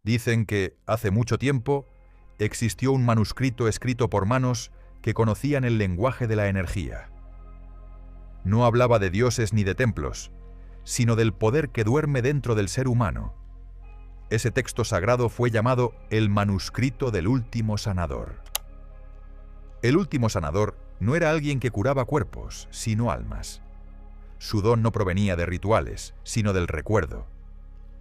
Dicen que, hace mucho tiempo, existió un manuscrito escrito por manos que conocían el lenguaje de la energía. No hablaba de dioses ni de templos, sino del poder que duerme dentro del ser humano. Ese texto sagrado fue llamado el manuscrito del último sanador. El último sanador no era alguien que curaba cuerpos, sino almas. Su don no provenía de rituales, sino del recuerdo.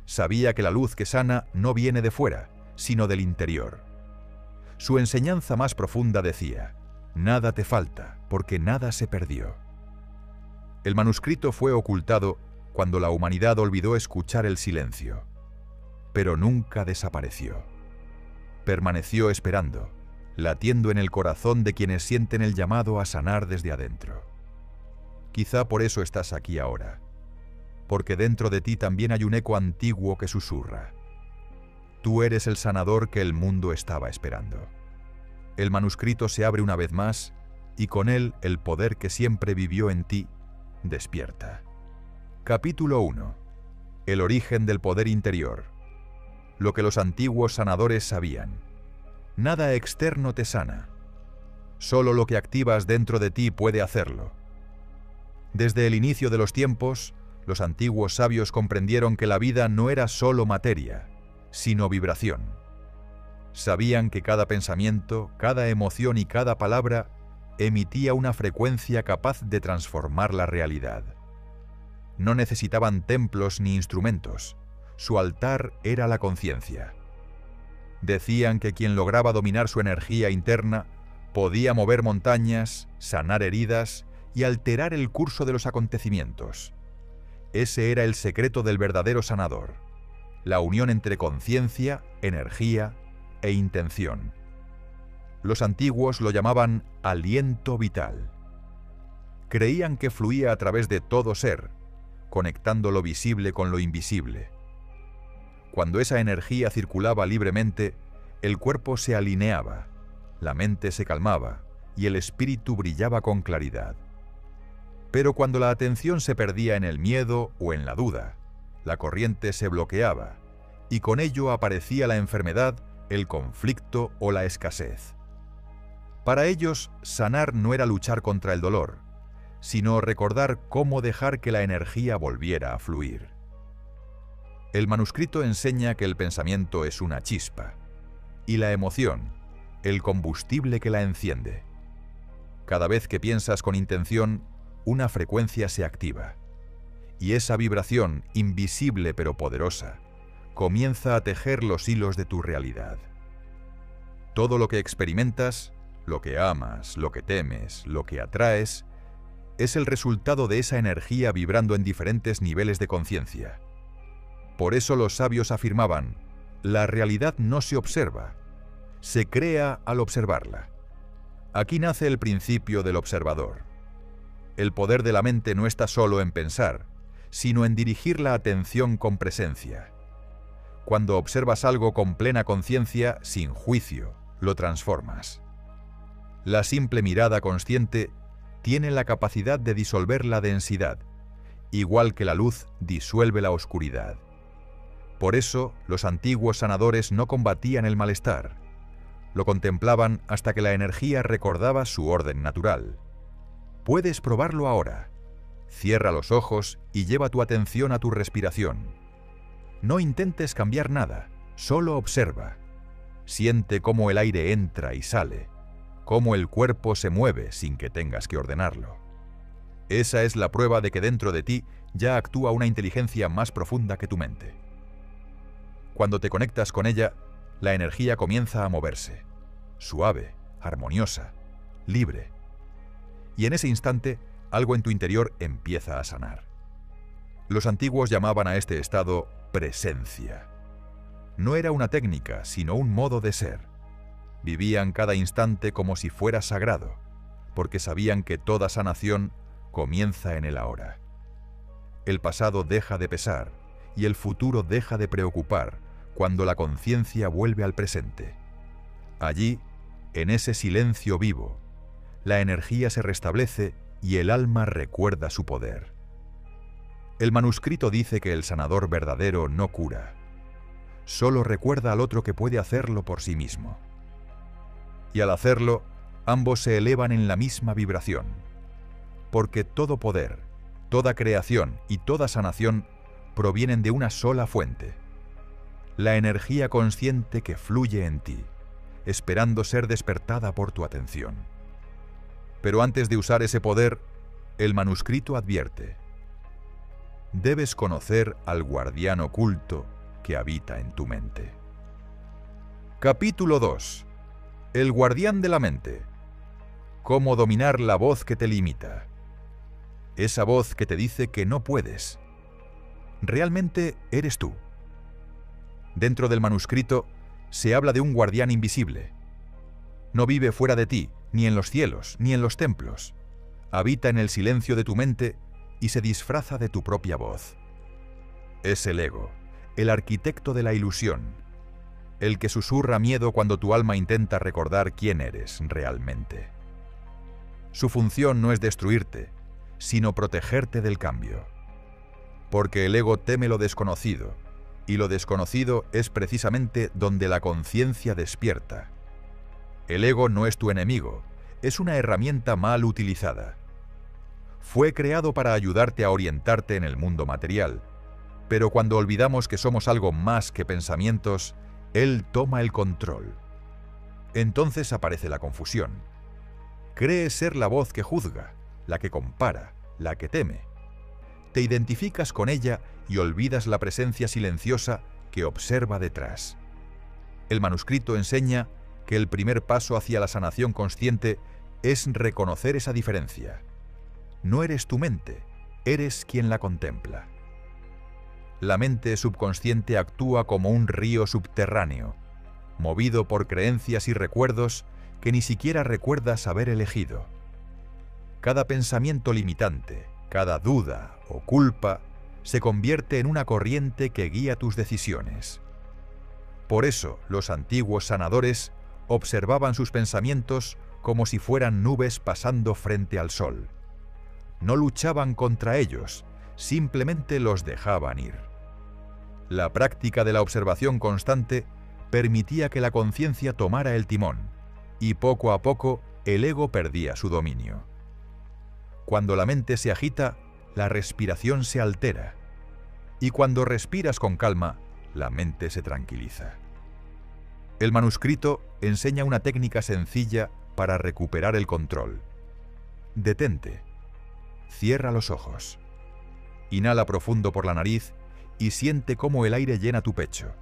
Sabía que la luz que sana no viene de fuera, sino del interior. Su enseñanza más profunda decía: nada te falta, porque nada se perdió. El manuscrito fue ocultado cuando la humanidad olvidó escuchar el silencio, pero nunca desapareció. Permaneció esperando, latiendo en el corazón de quienes sienten el llamado a sanar desde adentro. Quizá por eso estás aquí ahora, porque dentro de ti también hay un eco antiguo que susurra: tú eres el sanador que el mundo estaba esperando. El manuscrito se abre una vez más, y con él el poder que siempre vivió en ti despierta. Capítulo 1. El origen del poder interior. Lo que los antiguos sanadores sabían: nada externo te sana. Solo lo que activas dentro de ti puede hacerlo. Desde el inicio de los tiempos, los antiguos sabios comprendieron que la vida no era solo materia, sino vibración. Sabían que cada pensamiento, cada emoción y cada palabra emitía una frecuencia capaz de transformar la realidad. No necesitaban templos ni instrumentos. Su altar era la conciencia. Decían que quien lograba dominar su energía interna podía mover montañas, sanar heridas y alterar el curso de los acontecimientos. Ese era el secreto del verdadero sanador: la unión entre conciencia, energía e intención. Los antiguos lo llamaban aliento vital. Creían que fluía a través de todo ser, conectando lo visible con lo invisible. Cuando esa energía circulaba libremente, el cuerpo se alineaba, la mente se calmaba y el espíritu brillaba con claridad. Pero cuando la atención se perdía en el miedo o en la duda, la corriente se bloqueaba y con ello aparecía la enfermedad, el conflicto o la escasez. Para ellos, sanar no era luchar contra el dolor, sino recordar cómo dejar que la energía volviera a fluir. El manuscrito enseña que el pensamiento es una chispa, y la emoción, el combustible que la enciende. Cada vez que piensas con intención, una frecuencia se activa, y esa vibración, invisible pero poderosa, comienza a tejer los hilos de tu realidad. Todo lo que experimentas, lo que amas, lo que temes, lo que atraes, es el resultado de esa energía vibrando en diferentes niveles de conciencia. Por eso los sabios afirmaban: la realidad no se observa, se crea al observarla. Aquí nace el principio del observador. El poder de la mente no está solo en pensar, sino en dirigir la atención con presencia. Cuando observas algo con plena conciencia, sin juicio, lo transformas. La simple mirada consciente tiene la capacidad de disolver la densidad, igual que la luz disuelve la oscuridad. Por eso, los antiguos sanadores no combatían el malestar. Lo contemplaban hasta que la energía recordaba su orden natural. Puedes probarlo ahora. Cierra los ojos y lleva tu atención a tu respiración. No intentes cambiar nada, solo observa. Siente cómo el aire entra y sale, cómo el cuerpo se mueve sin que tengas que ordenarlo. Esa es la prueba de que dentro de ti ya actúa una inteligencia más profunda que tu mente. Cuando te conectas con ella, la energía comienza a moverse, suave, armoniosa, libre. Y en ese instante, algo en tu interior empieza a sanar. Los antiguos llamaban a este estado presencia. No era una técnica, sino un modo de ser. Vivían cada instante como si fuera sagrado, porque sabían que toda sanación comienza en el ahora. El pasado deja de pesar y el futuro deja de preocupar cuando la conciencia vuelve al presente. Allí, en ese silencio vivo, la energía se restablece y el alma recuerda su poder. El manuscrito dice que el sanador verdadero no cura, solo recuerda al otro que puede hacerlo por sí mismo. Y al hacerlo, ambos se elevan en la misma vibración, porque todo poder, toda creación y toda sanación provienen de una sola fuente, la energía consciente que fluye en ti, esperando ser despertada por tu atención. Pero antes de usar ese poder, el manuscrito advierte: debes conocer al guardián oculto que habita en tu mente. Capítulo 2. El guardián de la mente. Cómo dominar la voz que te limita. Esa voz que te dice que no puedes. Realmente eres tú. Dentro del manuscrito se habla de un guardián invisible. No vive fuera de ti, ni en los cielos, ni en los templos. Habita en el silencio de tu mente y se disfraza de tu propia voz. Es el ego, el arquitecto de la ilusión, el que susurra miedo cuando tu alma intenta recordar quién eres realmente. Su función no es destruirte, sino protegerte del cambio. Porque el ego teme lo desconocido, y lo desconocido es precisamente donde la conciencia despierta. El ego no es tu enemigo, es una herramienta mal utilizada. Fue creado para ayudarte a orientarte en el mundo material, pero cuando olvidamos que somos algo más que pensamientos, él toma el control. Entonces aparece la confusión. Crees ser la voz que juzga, la que compara, la que teme. Te identificas con ella y olvidas la presencia silenciosa que observa detrás. El manuscrito enseña que el primer paso hacia la sanación consciente es reconocer esa diferencia. No eres tu mente, eres quien la contempla. La mente subconsciente actúa como un río subterráneo, movido por creencias y recuerdos que ni siquiera recuerdas haber elegido. Cada pensamiento limitante, cada duda o culpa se convierte en una corriente que guía tus decisiones. Por eso, los antiguos sanadores observaban sus pensamientos como si fueran nubes pasando frente al sol. No luchaban contra ellos, simplemente los dejaban ir. La práctica de la observación constante permitía que la conciencia tomara el timón, y poco a poco el ego perdía su dominio. Cuando la mente se agita, la respiración se altera, y cuando respiras con calma, la mente se tranquiliza. El manuscrito enseña una técnica sencilla para recuperar el control. Detente. Cierra los ojos. Inhala profundo por la nariz y siente cómo el aire llena tu pecho.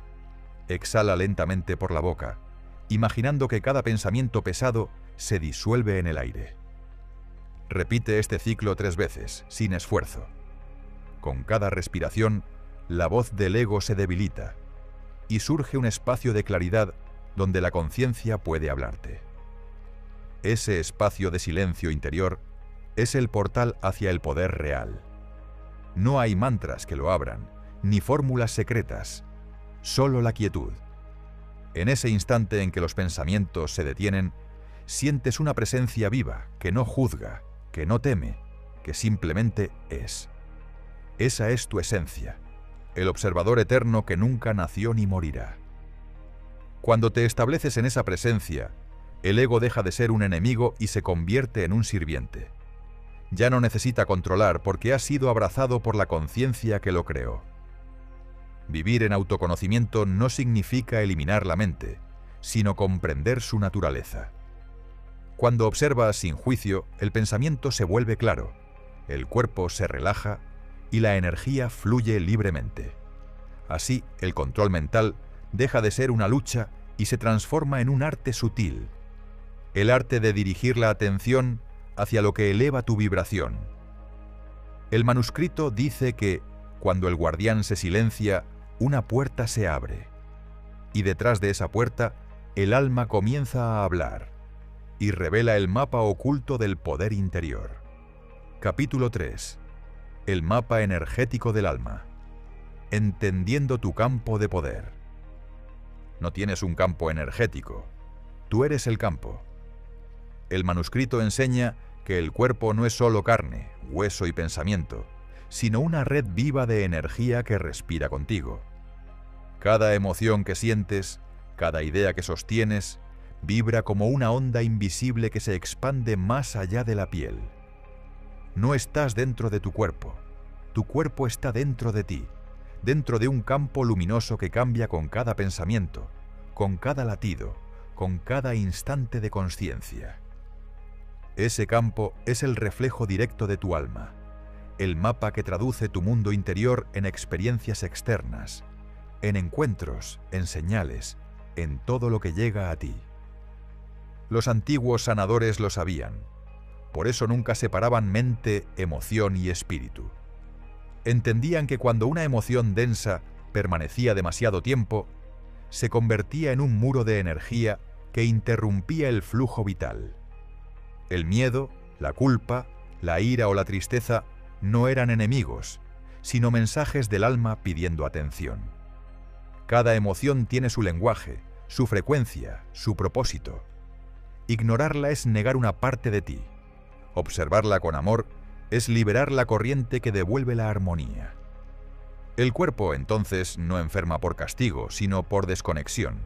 Exhala lentamente por la boca, imaginando que cada pensamiento pesado se disuelve en el aire. Repite este ciclo 3 veces, sin esfuerzo. Con cada respiración, la voz del ego se debilita y surge un espacio de claridad donde la conciencia puede hablarte. Ese espacio de silencio interior es el portal hacia el poder real. No hay mantras que lo abran, ni fórmulas secretas, solo la quietud. En ese instante en que los pensamientos se detienen, sientes una presencia viva que no juzga, que no teme, que simplemente es. Esa es tu esencia, el observador eterno que nunca nació ni morirá. Cuando te estableces en esa presencia, el ego deja de ser un enemigo y se convierte en un sirviente. Ya no necesita controlar porque ha sido abrazado por la conciencia que lo creó. Vivir en autoconocimiento no significa eliminar la mente, sino comprender su naturaleza. Cuando observas sin juicio, el pensamiento se vuelve claro, el cuerpo se relaja y la energía fluye libremente. Así, el control mental deja de ser una lucha y se transforma en un arte sutil, el arte de dirigir la atención hacia lo que eleva tu vibración. El manuscrito dice que, cuando el guardián se silencia, una puerta se abre, y detrás de esa puerta, el alma comienza a hablar, y revela el mapa oculto del poder interior. Capítulo 3. El mapa energético del alma. Entendiendo tu campo de poder. No tienes un campo energético, tú eres el campo. El manuscrito enseña que el cuerpo no es solo carne, hueso y pensamiento, sino una red viva de energía que respira contigo. Cada emoción que sientes, cada idea que sostienes, vibra como una onda invisible que se expande más allá de la piel. No estás dentro de tu cuerpo está dentro de ti, dentro de un campo luminoso que cambia con cada pensamiento, con cada latido, con cada instante de consciencia. Ese campo es el reflejo directo de tu alma, el mapa que traduce tu mundo interior en experiencias externas, en encuentros, en señales, en todo lo que llega a ti. Los antiguos sanadores lo sabían, por eso nunca separaban mente, emoción y espíritu. Entendían que cuando una emoción densa permanecía demasiado tiempo, se convertía en un muro de energía que interrumpía el flujo vital. El miedo, la culpa, la ira o la tristeza no eran enemigos, sino mensajes del alma pidiendo atención. Cada emoción tiene su lenguaje, su frecuencia, su propósito. Ignorarla es negar una parte de ti. Observarla con amor es liberar la corriente que devuelve la armonía. El cuerpo, entonces, no enferma por castigo, sino por desconexión.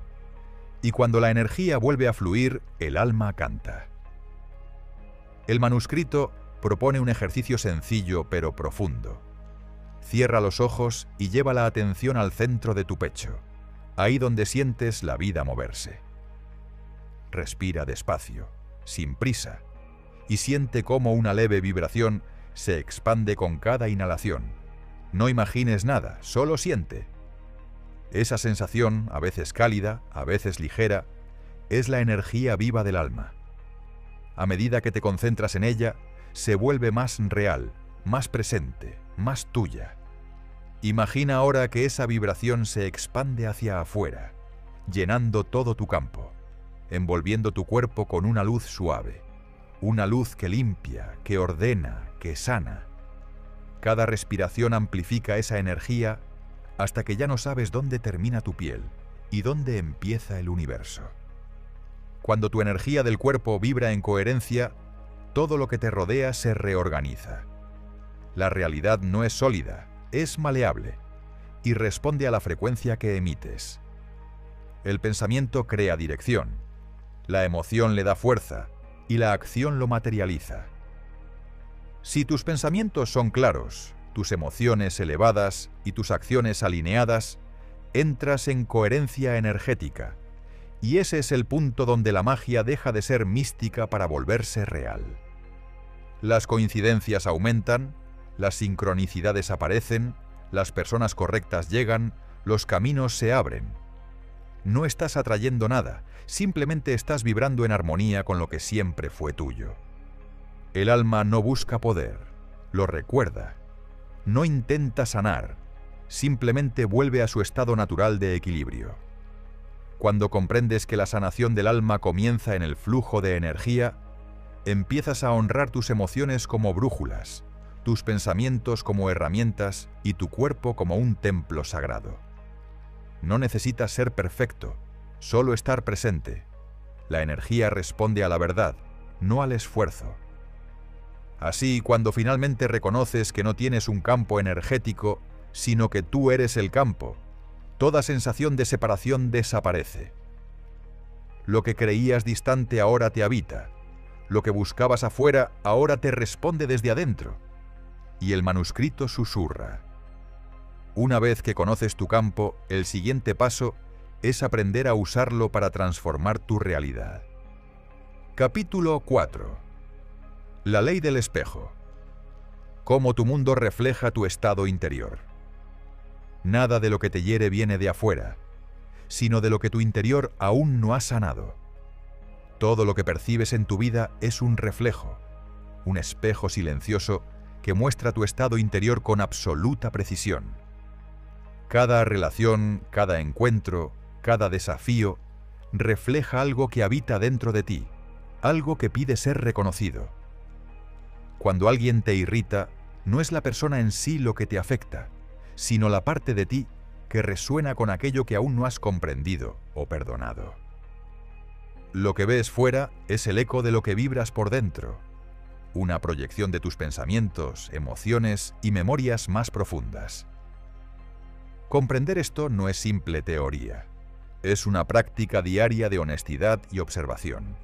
Y cuando la energía vuelve a fluir, el alma canta. El manuscrito propone un ejercicio sencillo pero profundo. Cierra los ojos y lleva la atención al centro de tu pecho, ahí donde sientes la vida moverse. Respira despacio, sin prisa, y siente cómo una leve vibración se expande con cada inhalación. No imagines nada, solo siente. Esa sensación, a veces cálida, a veces ligera, es la energía viva del alma. A medida que te concentras en ella, se vuelve más real, más presente, más tuya. Imagina ahora que esa vibración se expande hacia afuera, llenando todo tu campo, envolviendo tu cuerpo con una luz suave, una luz que limpia, que ordena, que sana. Cada respiración amplifica esa energía hasta que ya no sabes dónde termina tu piel y dónde empieza el universo. Cuando tu energía del cuerpo vibra en coherencia, todo lo que te rodea se reorganiza. La realidad no es sólida, es maleable y responde a la frecuencia que emites. El pensamiento crea dirección, la emoción le da fuerza y la acción lo materializa. Si tus pensamientos son claros, tus emociones elevadas y tus acciones alineadas, entras en coherencia energética, y ese es el punto donde la magia deja de ser mística para volverse real. Las coincidencias aumentan, las sincronicidades aparecen, las personas correctas llegan, los caminos se abren. No estás atrayendo nada, simplemente estás vibrando en armonía con lo que siempre fue tuyo. El alma no busca poder, lo recuerda. No intenta sanar, simplemente vuelve a su estado natural de equilibrio. Cuando comprendes que la sanación del alma comienza en el flujo de energía, empiezas a honrar tus emociones como brújulas, tus pensamientos como herramientas y tu cuerpo como un templo sagrado. No necesitas ser perfecto, solo estar presente. La energía responde a la verdad, no al esfuerzo. Así, cuando finalmente reconoces que no tienes un campo energético, sino que tú eres el campo, toda sensación de separación desaparece. Lo que creías distante ahora te habita, lo que buscabas afuera ahora te responde desde adentro. Y el manuscrito susurra. Una vez que conoces tu campo, el siguiente paso es aprender a usarlo para transformar tu realidad. Capítulo 4. La ley del espejo. Cómo tu mundo refleja tu estado interior. Nada de lo que te hiere viene de afuera, sino de lo que tu interior aún no ha sanado. Todo lo que percibes en tu vida es un reflejo, un espejo silencioso que muestra tu estado interior con absoluta precisión. Cada relación, cada encuentro, cada desafío, refleja algo que habita dentro de ti, algo que pide ser reconocido. Cuando alguien te irrita, no es la persona en sí lo que te afecta, sino la parte de ti que resuena con aquello que aún no has comprendido o perdonado. Lo que ves fuera es el eco de lo que vibras por dentro, una proyección de tus pensamientos, emociones y memorias más profundas. Comprender esto no es simple teoría. Es una práctica diaria de honestidad y observación.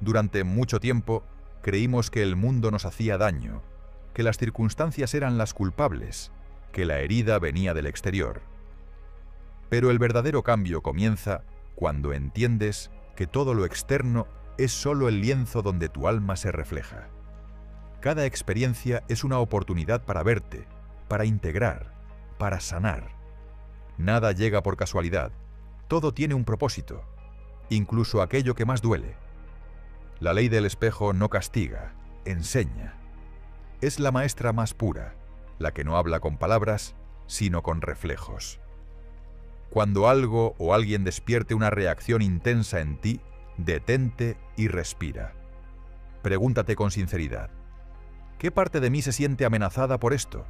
Durante mucho tiempo, creímos que el mundo nos hacía daño, que las circunstancias eran las culpables, que la herida venía del exterior. Pero el verdadero cambio comienza cuando entiendes que todo lo externo es solo el lienzo donde tu alma se refleja. Cada experiencia es una oportunidad para verte, para integrar, para sanar. Nada llega por casualidad, todo tiene un propósito, incluso aquello que más duele. La ley del espejo no castiga, enseña. Es la maestra más pura, la que no habla con palabras, sino con reflejos. Cuando algo o alguien despierte una reacción intensa en ti, detente y respira. Pregúntate con sinceridad, ¿qué parte de mí se siente amenazada por esto?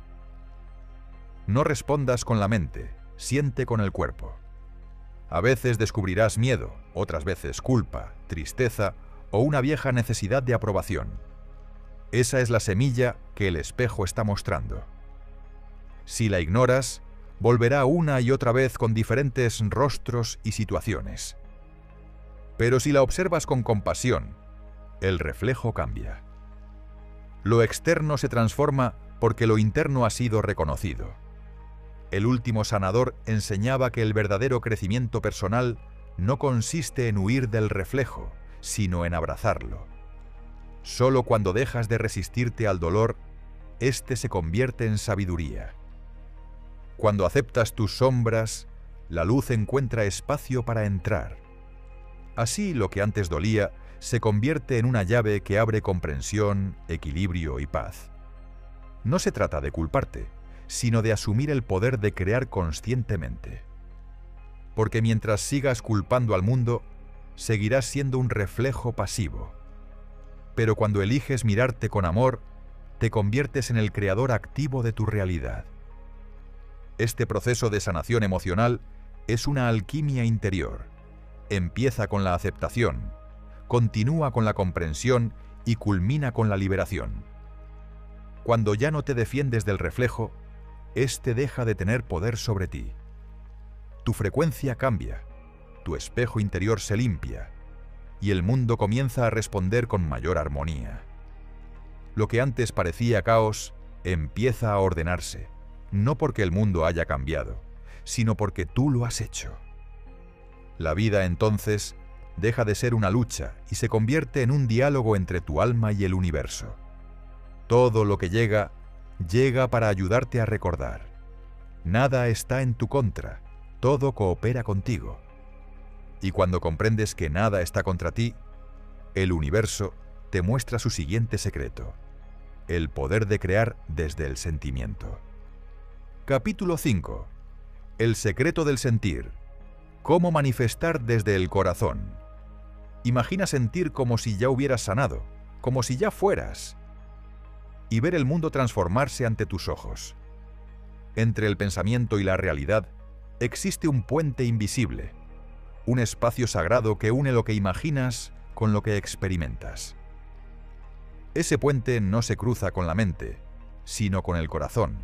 No respondas con la mente, siente con el cuerpo. A veces descubrirás miedo, otras veces culpa, tristeza o una vieja necesidad de aprobación. Esa es la semilla que el espejo está mostrando. Si la ignoras, volverá una y otra vez con diferentes rostros y situaciones. Pero si la observas con compasión, el reflejo cambia. Lo externo se transforma porque lo interno ha sido reconocido. El último sanador enseñaba que el verdadero crecimiento personal no consiste en huir del reflejo, sino en abrazarlo. Solo cuando dejas de resistirte al dolor, éste se convierte en sabiduría. Cuando aceptas tus sombras, la luz encuentra espacio para entrar. Así lo que antes dolía se convierte en una llave que abre comprensión, equilibrio y paz. No se trata de culparte, sino de asumir el poder de crear conscientemente. Porque mientras sigas culpando al mundo, seguirás siendo un reflejo pasivo. Pero cuando eliges mirarte con amor, te conviertes en el creador activo de tu realidad. Este proceso de sanación emocional es una alquimia interior. Empieza con la aceptación, continúa con la comprensión y culmina con la liberación. Cuando ya no te defiendes del reflejo, éste deja de tener poder sobre ti. Tu frecuencia cambia, tu espejo interior se limpia, y el mundo comienza a responder con mayor armonía. Lo que antes parecía caos, empieza a ordenarse, no porque el mundo haya cambiado, sino porque tú lo has hecho. La vida entonces deja de ser una lucha y se convierte en un diálogo entre tu alma y el universo. Todo lo que llega, llega para ayudarte a recordar. Nada está en tu contra, todo coopera contigo. Y cuando comprendes que nada está contra ti, el universo te muestra su siguiente secreto: el poder de crear desde el sentimiento. Capítulo 5. El secreto del sentir. Cómo manifestar desde el corazón. Imagina sentir como si ya hubieras sanado, como si ya fueras, y ver el mundo transformarse ante tus ojos. Entre el pensamiento y la realidad existe un puente invisible, un espacio sagrado que une lo que imaginas con lo que experimentas. Ese puente no se cruza con la mente, sino con el corazón.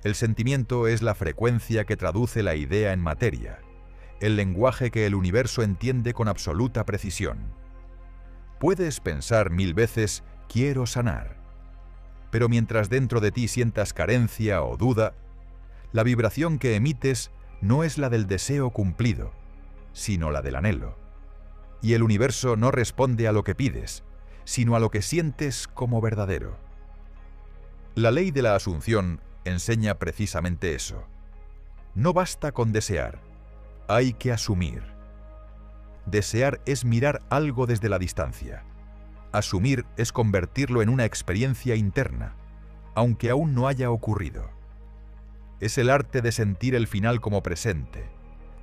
El sentimiento es la frecuencia que traduce la idea en materia, el lenguaje que el universo entiende con absoluta precisión. Puedes pensar 1000 veces «quiero sanar», pero mientras dentro de ti sientas carencia o duda, la vibración que emites no es la del deseo cumplido, sino la del anhelo. Y el universo no responde a lo que pides, sino a lo que sientes como verdadero. La ley de la asunción enseña precisamente eso. No basta con desear, hay que asumir. Desear es mirar algo desde la distancia. Asumir es convertirlo en una experiencia interna, aunque aún no haya ocurrido. Es el arte de sentir el final como presente,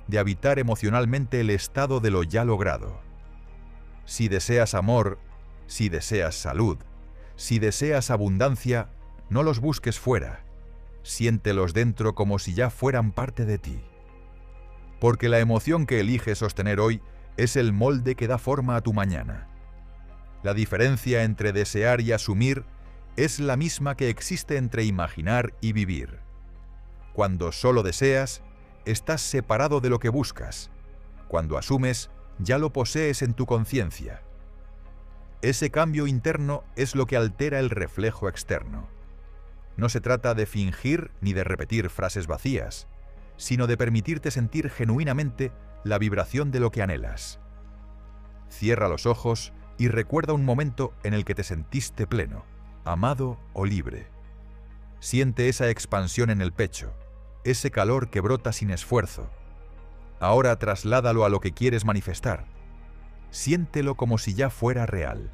de habitar emocionalmente el estado de lo ya logrado. Si deseas amor, si deseas salud, si deseas abundancia, no los busques fuera. Siéntelos dentro como si ya fueran parte de ti. Porque la emoción que eliges sostener hoy es el molde que da forma a tu mañana. La diferencia entre desear y asumir es la misma que existe entre imaginar y vivir. Cuando solo deseas, estás separado de lo que buscas. Cuando asumes, ya lo posees en tu conciencia. Ese cambio interno es lo que altera el reflejo externo. No se trata de fingir ni de repetir frases vacías, sino de permitirte sentir genuinamente la vibración de lo que anhelas. Cierra los ojos y recuerda un momento en el que te sentiste pleno, amado o libre. Siente esa expansión en el pecho, ese calor que brota sin esfuerzo. Ahora trasládalo a lo que quieres manifestar. Siéntelo como si ya fuera real.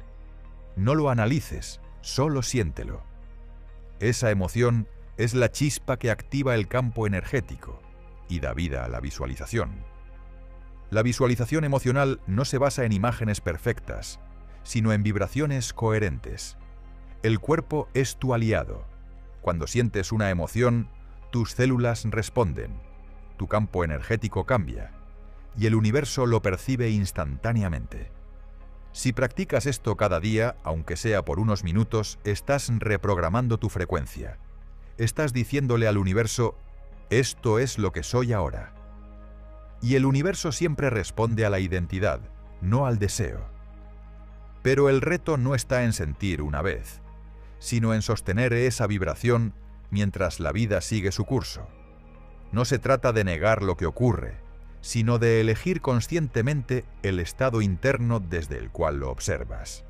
No lo analices, solo siéntelo. Esa emoción es la chispa que activa el campo energético y da vida a la visualización. La visualización emocional no se basa en imágenes perfectas, sino en vibraciones coherentes. El cuerpo es tu aliado. Cuando sientes una emoción, tus células responden, tu campo energético cambia, y el universo lo percibe instantáneamente. Si practicas esto cada día, aunque sea por unos minutos, estás reprogramando tu frecuencia. Estás diciéndole al universo, esto es lo que soy ahora. Y el universo siempre responde a la identidad, no al deseo. Pero el reto no está en sentir una vez, sino en sostener esa vibración mientras la vida sigue su curso. No se trata de negar lo que ocurre, sino de elegir conscientemente el estado interno desde el cual lo observas.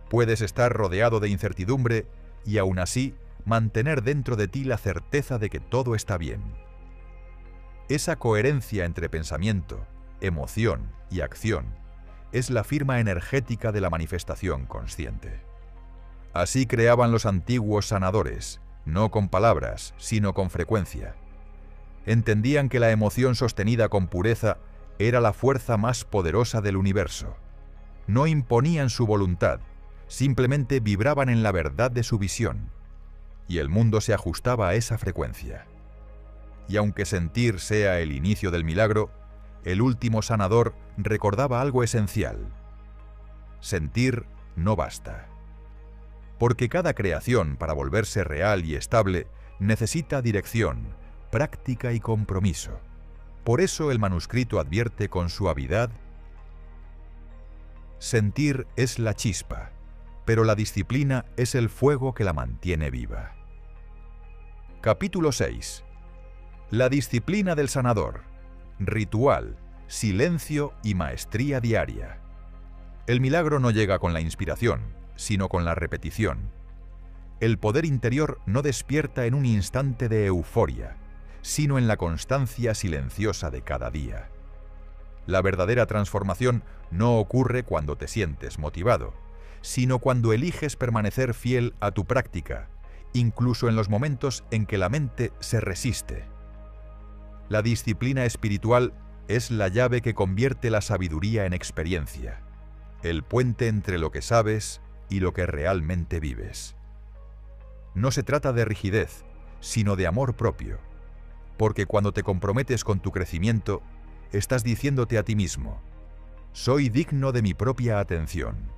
Puedes estar rodeado de incertidumbre y aún así mantener dentro de ti la certeza de que todo está bien. Esa coherencia entre pensamiento, emoción y acción es la firma energética de la manifestación consciente. Así creaban los antiguos sanadores, no con palabras, sino con frecuencia. Entendían que la emoción sostenida con pureza era la fuerza más poderosa del universo. No imponían su voluntad, simplemente vibraban en la verdad de su visión, y el mundo se ajustaba a esa frecuencia. Y aunque sentir sea el inicio del milagro, el último sanador recordaba algo esencial. Sentir no basta. Porque cada creación, para volverse real y estable, necesita dirección, práctica y compromiso. Por eso el manuscrito advierte con suavidad: sentir es la chispa, pero la disciplina es el fuego que la mantiene viva. Capítulo 6. La disciplina del sanador. Ritual, silencio y maestría diaria. El milagro no llega con la inspiración, sino con la repetición. El poder interior no despierta en un instante de euforia, sino en la constancia silenciosa de cada día. La verdadera transformación no ocurre cuando te sientes motivado, sino cuando eliges permanecer fiel a tu práctica, incluso en los momentos en que la mente se resiste. La disciplina espiritual es la llave que convierte la sabiduría en experiencia, el puente entre lo que sabes y lo que realmente vives. No se trata de rigidez, sino de amor propio, porque cuando te comprometes con tu crecimiento, estás diciéndote a ti mismo: soy digno de mi propia atención.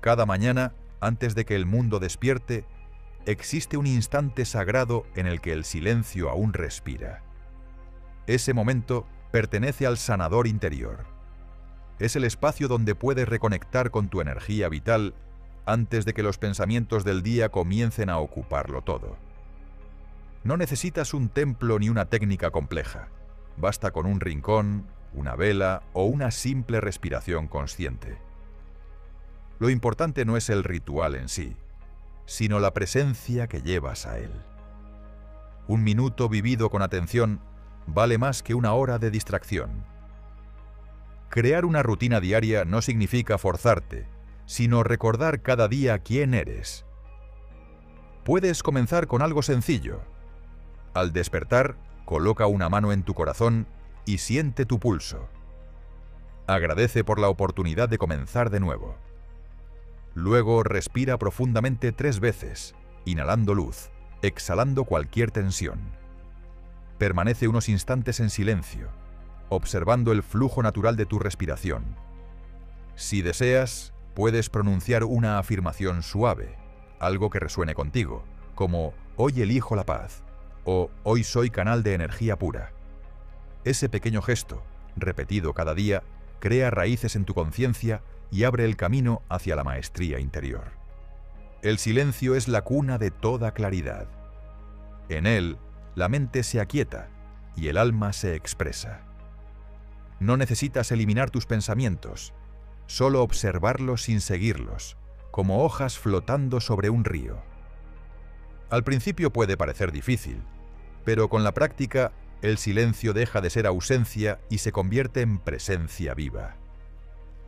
Cada mañana, antes de que el mundo despierte, existe un instante sagrado en el que el silencio aún respira. Ese momento pertenece al sanador interior. Es el espacio donde puedes reconectar con tu energía vital antes de que los pensamientos del día comiencen a ocuparlo todo. No necesitas un templo ni una técnica compleja. Basta con un rincón, una vela o una simple respiración consciente. Lo importante no es el ritual en sí, sino la presencia que llevas a él. Un minuto vivido con atención vale más que una hora de distracción. Crear una rutina diaria no significa forzarte, sino recordar cada día quién eres. Puedes comenzar con algo sencillo. Al despertar, coloca una mano en tu corazón y siente tu pulso. Agradece por la oportunidad de comenzar de nuevo. Luego respira profundamente 3 veces, inhalando luz, exhalando cualquier tensión. Permanece unos instantes en silencio, observando el flujo natural de tu respiración. Si deseas, puedes pronunciar una afirmación suave, algo que resuene contigo, como «Hoy elijo la paz», o hoy soy canal de energía pura. Ese pequeño gesto, repetido cada día, crea raíces en tu conciencia y abre el camino hacia la maestría interior. El silencio es la cuna de toda claridad. En él, la mente se aquieta y el alma se expresa. No necesitas eliminar tus pensamientos, solo observarlos sin seguirlos, como hojas flotando sobre un río. Al principio puede parecer difícil, pero con la práctica, el silencio deja de ser ausencia y se convierte en presencia viva.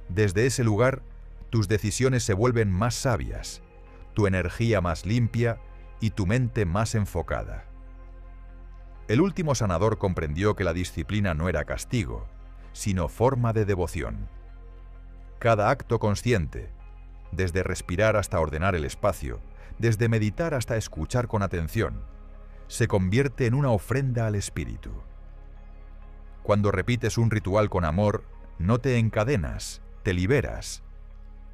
Desde ese lugar, tus decisiones se vuelven más sabias, tu energía más limpia y tu mente más enfocada. El último sanador comprendió que la disciplina no era castigo, sino forma de devoción. Cada acto consciente, desde respirar hasta ordenar el espacio, desde meditar hasta escuchar con atención, se convierte en una ofrenda al espíritu. Cuando repites un ritual con amor, no te encadenas, te liberas.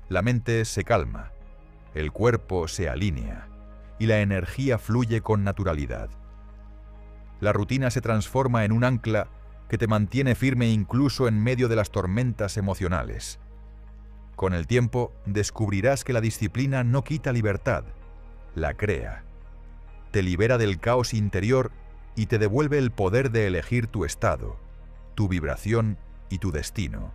La mente se calma, el cuerpo se alinea y la energía fluye con naturalidad. La rutina se transforma en un ancla que te mantiene firme incluso en medio de las tormentas emocionales. Con el tiempo, descubrirás que la disciplina no quita libertad, la crea. Te libera del caos interior y te devuelve el poder de elegir tu estado, tu vibración y tu destino.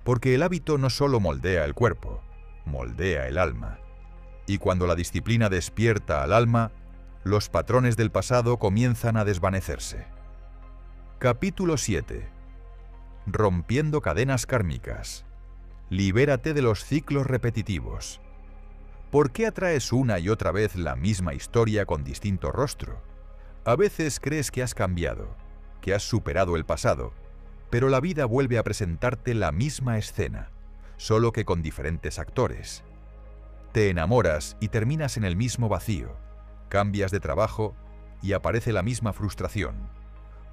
Porque el hábito no solo moldea el cuerpo, moldea el alma. Y cuando la disciplina despierta al alma, los patrones del pasado comienzan a desvanecerse. Capítulo 7. Rompiendo cadenas kármicas. Libérate de los ciclos repetitivos. ¿Por qué atraes una y otra vez la misma historia con distinto rostro? A veces crees que has cambiado, que has superado el pasado, pero la vida vuelve a presentarte la misma escena, solo que con diferentes actores. Te enamoras y terminas en el mismo vacío, cambias de trabajo y aparece la misma frustración.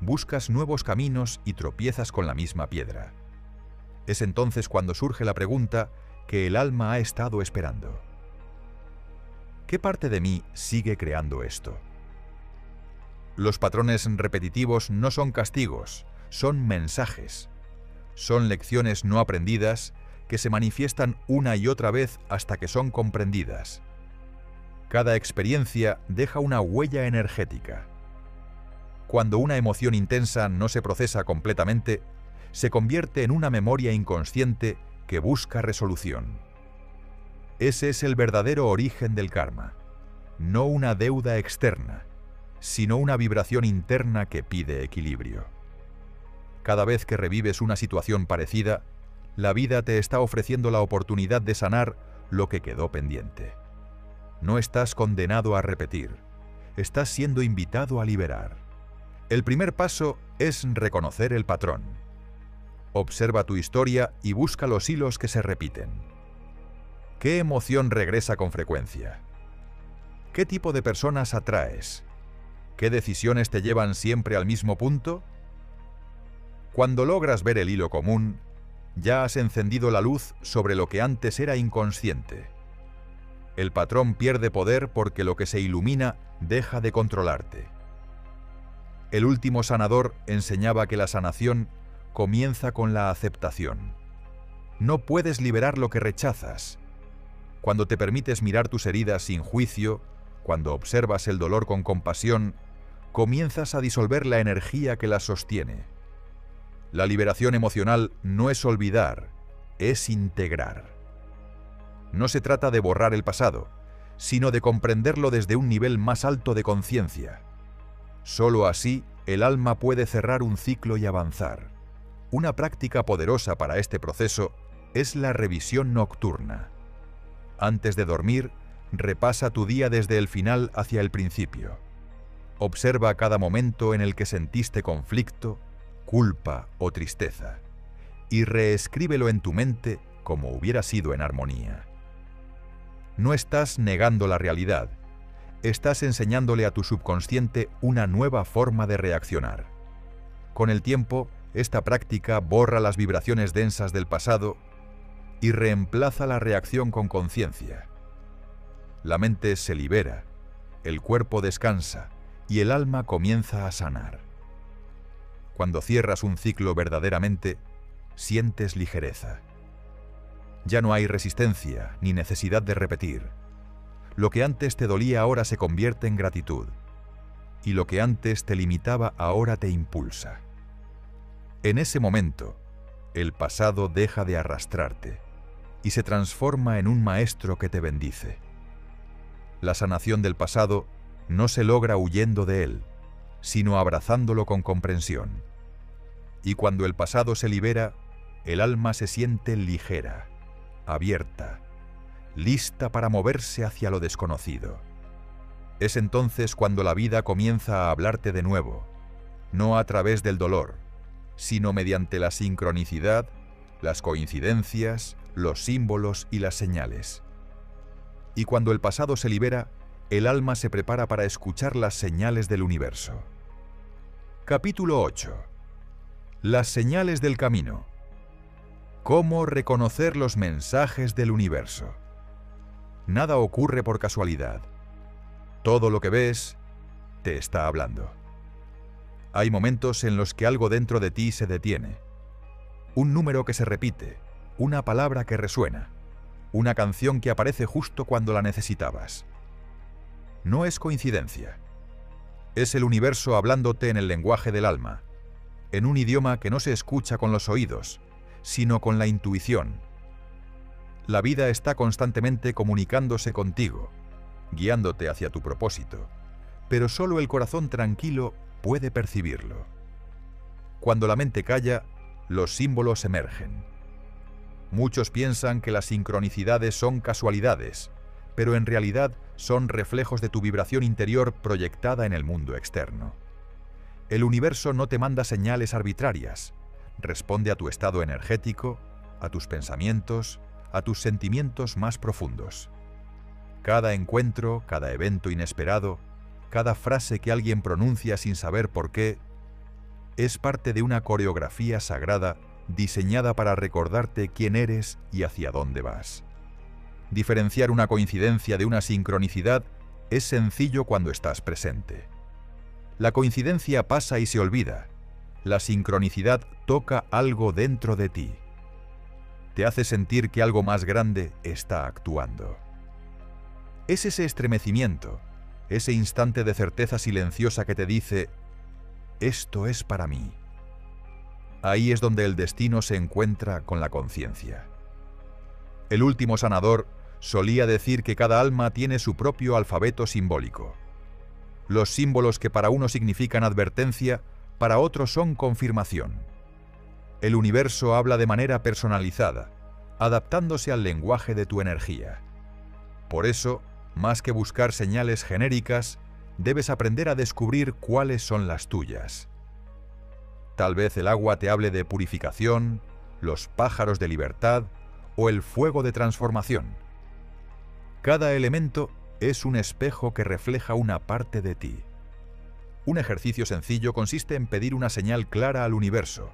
Buscas nuevos caminos y tropiezas con la misma piedra. Es entonces cuando surge la pregunta que el alma ha estado esperando. ¿Qué parte de mí sigue creando esto? Los patrones repetitivos no son castigos, son mensajes. Son lecciones no aprendidas que se manifiestan una y otra vez hasta que son comprendidas. Cada experiencia deja una huella energética. Cuando una emoción intensa no se procesa completamente, se convierte en una memoria inconsciente que busca resolución. Ese es el verdadero origen del karma, no una deuda externa, sino una vibración interna que pide equilibrio. Cada vez que revives una situación parecida, la vida te está ofreciendo la oportunidad de sanar lo que quedó pendiente. No estás condenado a repetir, estás siendo invitado a liberar. El primer paso es reconocer el patrón. Observa tu historia y busca los hilos que se repiten. ¿Qué emoción regresa con frecuencia? ¿Qué tipo de personas atraes? ¿Qué decisiones te llevan siempre al mismo punto? Cuando logras ver el hilo común, ya has encendido la luz sobre lo que antes era inconsciente. El patrón pierde poder porque lo que se ilumina deja de controlarte. El último sanador enseñaba que la sanación comienza con la aceptación. No puedes liberar lo que rechazas. Cuando te permites mirar tus heridas sin juicio, cuando observas el dolor con compasión, comienzas a disolver la energía que las sostiene. La liberación emocional no es olvidar, es integrar. No se trata de borrar el pasado, sino de comprenderlo desde un nivel más alto de conciencia. Solo así el alma puede cerrar un ciclo y avanzar. Una práctica poderosa para este proceso es la revisión nocturna. Antes de dormir, repasa tu día desde el final hacia el principio. Observa cada momento en el que sentiste conflicto, culpa o tristeza, y reescríbelo en tu mente como hubiera sido en armonía. No estás negando la realidad, estás enseñándole a tu subconsciente una nueva forma de reaccionar. Con el tiempo, esta práctica borra las vibraciones densas del pasado y reemplaza la reacción con conciencia. La mente se libera, el cuerpo descansa y el alma comienza a sanar. Cuando cierras un ciclo verdaderamente, sientes ligereza. Ya no hay resistencia ni necesidad de repetir. Lo que antes te dolía ahora se convierte en gratitud, y lo que antes te limitaba ahora te impulsa. En ese momento, el pasado deja de arrastrarte y se transforma en un maestro que te bendice. La sanación del pasado no se logra huyendo de él, sino abrazándolo con comprensión. Y cuando el pasado se libera, el alma se siente ligera, abierta, lista para moverse hacia lo desconocido. Es entonces cuando la vida comienza a hablarte de nuevo, no a través del dolor, sino mediante la sincronicidad, las coincidencias, los símbolos y las señales. Y cuando el pasado se libera, el alma se prepara para escuchar las señales del universo. Capítulo 8. Las señales del camino. ¿Cómo reconocer los mensajes del universo? Nada ocurre por casualidad. Todo lo que ves te está hablando. Hay momentos en los que algo dentro de ti se detiene. Un número que se repite, una palabra que resuena, una canción que aparece justo cuando la necesitabas. No es coincidencia. Es el universo hablándote en el lenguaje del alma, en un idioma que no se escucha con los oídos, sino con la intuición. La vida está constantemente comunicándose contigo, guiándote hacia tu propósito, pero solo el corazón tranquilo puede percibirlo. Cuando la mente calla, los símbolos emergen. Muchos piensan que las sincronicidades son casualidades, pero en realidad son reflejos de tu vibración interior proyectada en el mundo externo. El universo no te manda señales arbitrarias, responde a tu estado energético, a tus pensamientos, a tus sentimientos más profundos. Cada encuentro, cada evento inesperado, cada frase que alguien pronuncia sin saber por qué, es parte de una coreografía sagrada diseñada para recordarte quién eres y hacia dónde vas. Diferenciar una coincidencia de una sincronicidad es sencillo cuando estás presente. La coincidencia pasa y se olvida. La sincronicidad toca algo dentro de ti. Te hace sentir que algo más grande está actuando. Es ese estremecimiento, ese instante de certeza silenciosa que te dice: esto es para mí. Ahí es donde el destino se encuentra con la conciencia. El último sanador solía decir que cada alma tiene su propio alfabeto simbólico. Los símbolos que para uno significan advertencia, para otro son confirmación. El universo habla de manera personalizada, adaptándose al lenguaje de tu energía. Por eso, más que buscar señales genéricas, debes aprender a descubrir cuáles son las tuyas. Tal vez el agua te hable de purificación, los pájaros de libertad o el fuego de transformación. Cada elemento es un espejo que refleja una parte de ti. Un ejercicio sencillo consiste en pedir una señal clara al universo.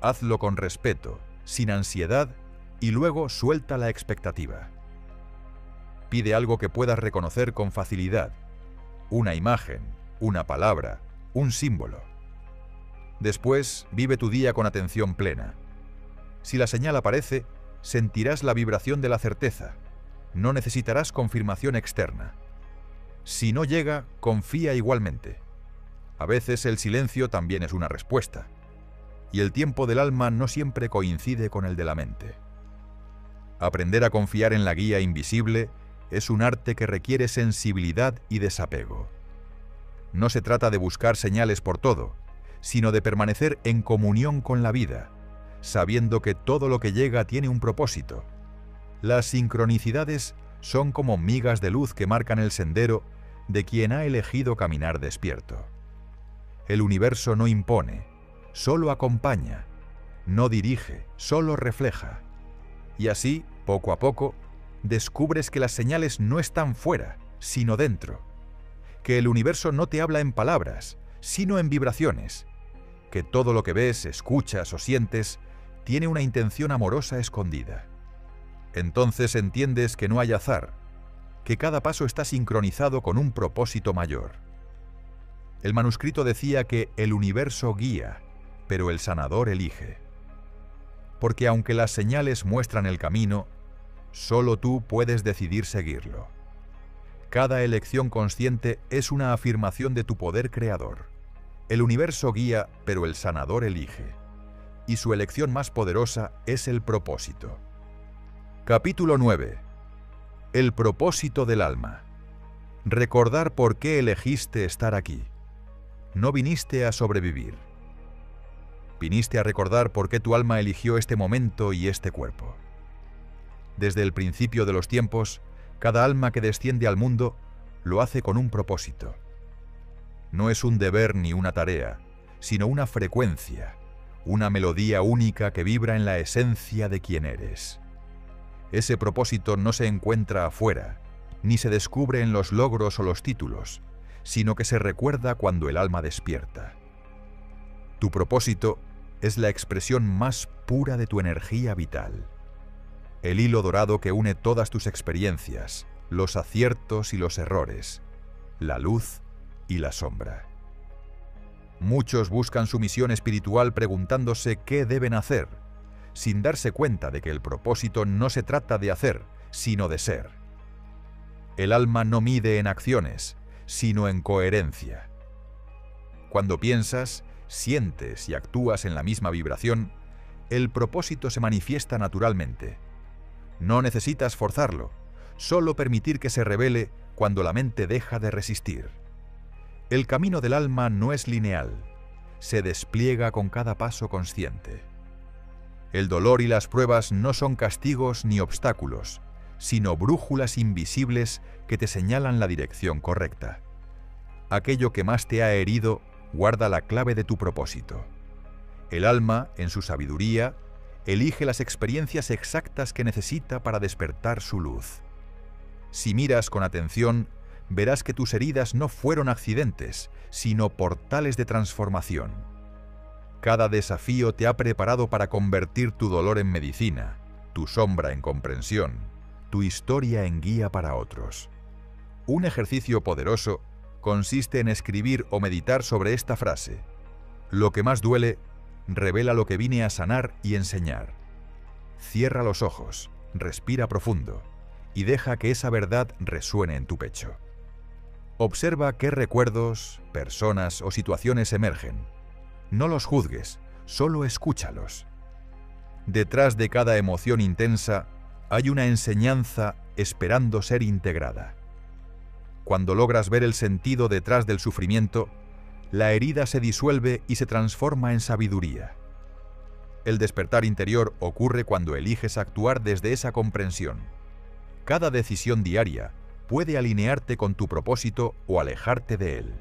Hazlo con respeto, sin ansiedad, y luego suelta la expectativa. Pide algo que puedas reconocer con facilidad. Una imagen, una palabra, un símbolo. Después, vive tu día con atención plena. Si la señal aparece, sentirás la vibración de la certeza. No necesitarás confirmación externa. Si no llega, confía igualmente. A veces el silencio también es una respuesta. Y el tiempo del alma no siempre coincide con el de la mente. Aprender a confiar en la guía invisible es un arte que requiere sensibilidad y desapego. No se trata de buscar señales por todo, sino de permanecer en comunión con la vida, sabiendo que todo lo que llega tiene un propósito. Las sincronicidades son como migas de luz que marcan el sendero de quien ha elegido caminar despierto. El universo no impone, solo acompaña, no dirige, solo refleja. Y así, poco a poco, descubres que las señales no están fuera, sino dentro. Que el universo no te habla en palabras, sino en vibraciones. Que todo lo que ves, escuchas o sientes tiene una intención amorosa escondida. Entonces entiendes que no hay azar, que cada paso está sincronizado con un propósito mayor. El manuscrito decía que el universo guía, pero el sanador elige. Porque aunque las señales muestran el camino, solo tú puedes decidir seguirlo. Cada elección consciente es una afirmación de tu poder creador. El universo guía, pero el sanador elige. Y su elección más poderosa es el propósito. Capítulo 9. El propósito del alma. Recordar por qué elegiste estar aquí. No viniste a sobrevivir. Viniste a recordar por qué tu alma eligió este momento y este cuerpo. Desde el principio de los tiempos, cada alma que desciende al mundo lo hace con un propósito. No es un deber ni una tarea, sino una frecuencia, una melodía única que vibra en la esencia de quien eres. Ese propósito no se encuentra afuera, ni se descubre en los logros o los títulos, sino que se recuerda cuando el alma despierta. Tu propósito es la expresión más pura de tu energía vital. El hilo dorado que une todas tus experiencias, los aciertos y los errores, la luz y la sombra. Muchos buscan su misión espiritual preguntándose qué deben hacer, sin darse cuenta de que el propósito no se trata de hacer, sino de ser. El alma no mide en acciones, sino en coherencia. Cuando piensas, sientes y actúas en la misma vibración, el propósito se manifiesta naturalmente. No necesitas forzarlo, solo permitir que se revele cuando la mente deja de resistir. El camino del alma no es lineal, se despliega con cada paso consciente. El dolor y las pruebas no son castigos ni obstáculos, sino brújulas invisibles que te señalan la dirección correcta. Aquello que más te ha herido guarda la clave de tu propósito. El alma, en su sabiduría, elige las experiencias exactas que necesita para despertar su luz. Si miras con atención, verás que tus heridas no fueron accidentes, sino portales de transformación. Cada desafío te ha preparado para convertir tu dolor en medicina, tu sombra en comprensión, tu historia en guía para otros. Un ejercicio poderoso consiste en escribir o meditar sobre esta frase: lo que más duele revela lo que vine a sanar y enseñar. Cierra los ojos, respira profundo y deja que esa verdad resuene en tu pecho. Observa qué recuerdos, personas o situaciones emergen. No los juzgues, solo escúchalos. Detrás de cada emoción intensa hay una enseñanza esperando ser integrada. Cuando logras ver el sentido detrás del sufrimiento, la herida se disuelve y se transforma en sabiduría. El despertar interior ocurre cuando eliges actuar desde esa comprensión. Cada decisión diaria puede alinearte con tu propósito o alejarte de él.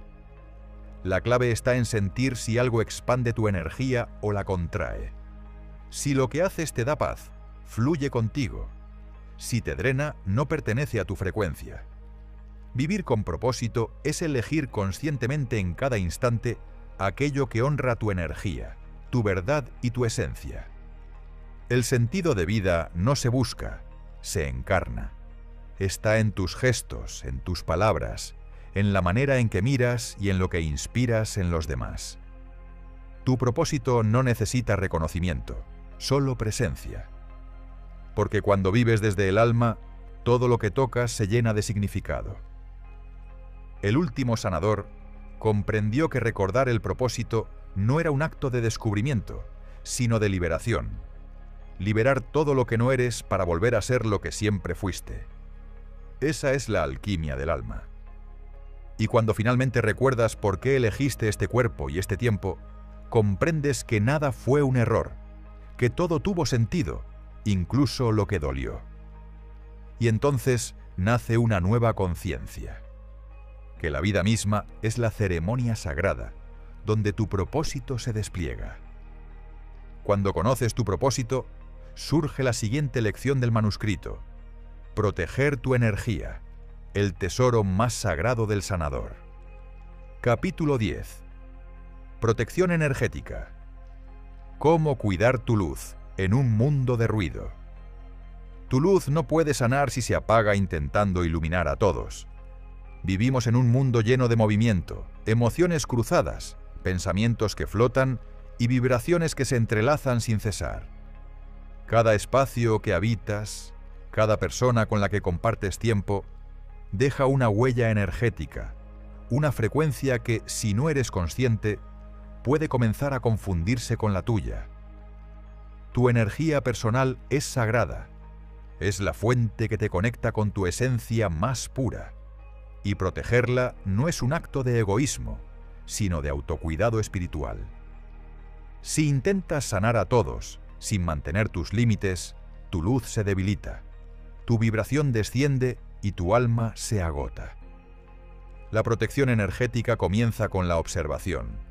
La clave está en sentir si algo expande tu energía o la contrae. Si lo que haces te da paz, fluye contigo. Si te drena, no pertenece a tu frecuencia. Vivir con propósito es elegir conscientemente en cada instante aquello que honra tu energía, tu verdad y tu esencia. El sentido de vida no se busca, se encarna. Está en tus gestos, en tus palabras, en la manera en que miras y en lo que inspiras en los demás. Tu propósito no necesita reconocimiento, solo presencia. Porque cuando vives desde el alma, todo lo que tocas se llena de significado. El último sanador comprendió que recordar el propósito no era un acto de descubrimiento, sino de liberación. Liberar todo lo que no eres para volver a ser lo que siempre fuiste. Esa es la alquimia del alma. Y cuando finalmente recuerdas por qué elegiste este cuerpo y este tiempo, comprendes que nada fue un error, que todo tuvo sentido, incluso lo que dolió. Y entonces nace una nueva conciencia. Que la vida misma es la ceremonia sagrada, donde tu propósito se despliega. Cuando conoces tu propósito, surge la siguiente lección del manuscrito: proteger tu energía, el tesoro más sagrado del sanador. Capítulo 10. Protección energética. Cómo cuidar tu luz en un mundo de ruido. Tu luz no puede sanar si se apaga intentando iluminar a todos. Vivimos en un mundo lleno de movimiento, emociones cruzadas, pensamientos que flotan y vibraciones que se entrelazan sin cesar. Cada espacio que habitas, cada persona con la que compartes tiempo, deja una huella energética, una frecuencia que, si no eres consciente, puede comenzar a confundirse con la tuya. Tu energía personal es sagrada, es la fuente que te conecta con tu esencia más pura, y protegerla no es un acto de egoísmo, sino de autocuidado espiritual. Si intentas sanar a todos, sin mantener tus límites, tu luz se debilita, tu vibración desciende y tu alma se agota. La protección energética comienza con la observación.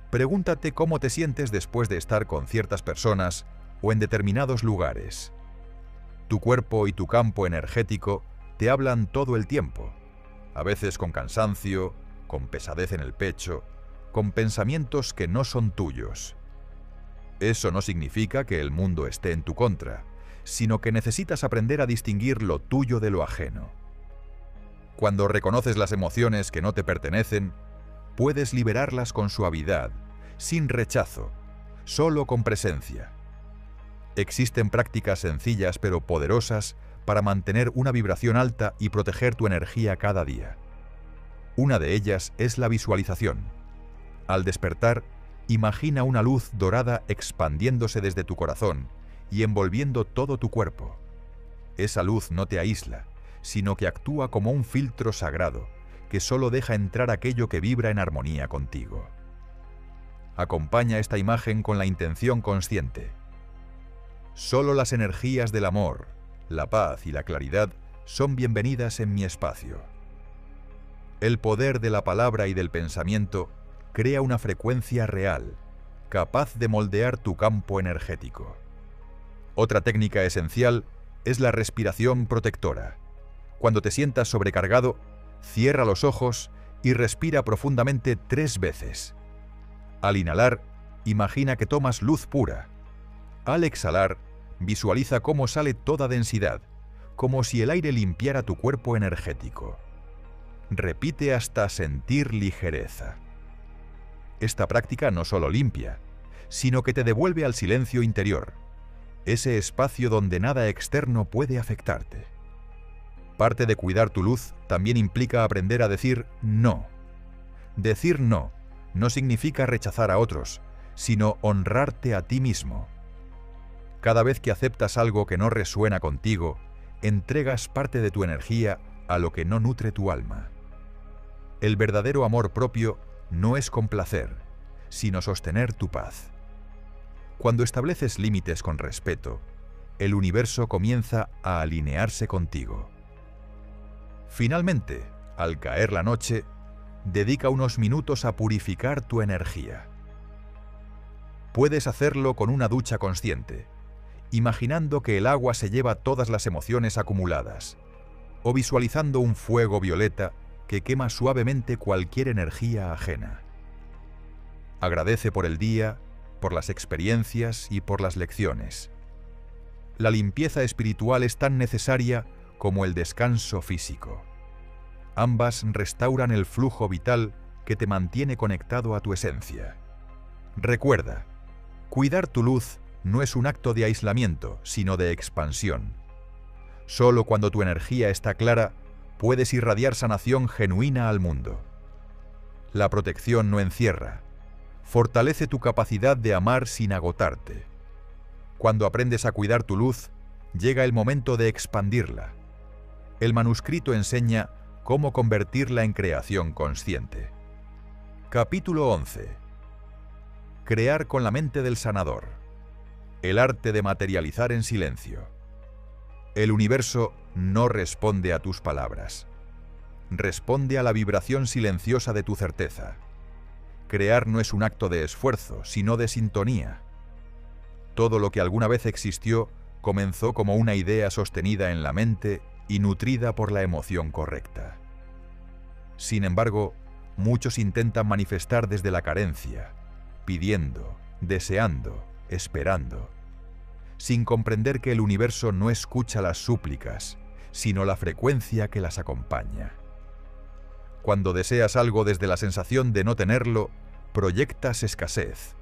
Pregúntate cómo te sientes después de estar con ciertas personas o en determinados lugares. Tu cuerpo y tu campo energético te hablan todo el tiempo, a veces con cansancio, con pesadez en el pecho, con pensamientos que no son tuyos. Eso no significa que el mundo esté en tu contra, sino que necesitas aprender a distinguir lo tuyo de lo ajeno. Cuando reconoces las emociones que no te pertenecen, puedes liberarlas con suavidad, sin rechazo, solo con presencia. Existen prácticas sencillas pero poderosas para mantener una vibración alta y proteger tu energía cada día. Una de ellas es la visualización. Al despertar, imagina una luz dorada expandiéndose desde tu corazón y envolviendo todo tu cuerpo. Esa luz no te aísla, sino que actúa como un filtro sagrado que solo deja entrar aquello que vibra en armonía contigo. Acompaña esta imagen con la intención consciente. Solo las energías del amor, la paz y la claridad son bienvenidas en mi espacio. El poder de la palabra y del pensamiento crea una frecuencia real, capaz de moldear tu campo energético. Otra técnica esencial es la respiración protectora. Cuando te sientas sobrecargado, cierra los ojos y respira profundamente 3 veces. Al inhalar, imagina que tomas luz pura. Al exhalar, visualiza cómo sale toda densidad, como si el aire limpiara tu cuerpo energético. Repite hasta sentir ligereza. Esta práctica no solo limpia, sino que te devuelve al silencio interior, ese espacio donde nada externo puede afectarte. Parte de cuidar tu luz también implica aprender a decir no. Decir no no significa rechazar a otros, sino honrarte a ti mismo. Cada vez que aceptas algo que no resuena contigo, entregas parte de tu energía a lo que no nutre tu alma. El verdadero amor propio no es complacer, sino sostener tu paz. Cuando estableces límites con respeto, el universo comienza a alinearse contigo. Finalmente, al caer la noche, dedica unos minutos a purificar tu energía. Puedes hacerlo con una ducha consciente, imaginando que el agua se lleva todas las emociones acumuladas, o visualizando un fuego violeta que quema suavemente cualquier energía ajena. Agradece por el día, por las experiencias y por las lecciones. La limpieza espiritual es tan necesaria como el descanso físico. Ambas restauran el flujo vital que te mantiene conectado a tu esencia. Recuerda, cuidar tu luz no es un acto de aislamiento, sino de expansión. Solo cuando tu energía está clara, puedes irradiar sanación genuina al mundo. La protección no encierra. Fortalece tu capacidad de amar sin agotarte. Cuando aprendes a cuidar tu luz, llega el momento de expandirla. El manuscrito enseña cómo convertirla en creación consciente. Capítulo 11. Crear con la mente del sanador. El arte de materializar en silencio. El universo no responde a tus palabras. Responde a la vibración silenciosa de tu certeza. Crear no es un acto de esfuerzo, sino de sintonía. Todo lo que alguna vez existió comenzó como una idea sostenida en la mente y nutrida por la emoción correcta. Sin embargo, muchos intentan manifestar desde la carencia, pidiendo, deseando, esperando, sin comprender que el universo no escucha las súplicas, sino la frecuencia que las acompaña. Cuando deseas algo desde la sensación de no tenerlo, proyectas escasez.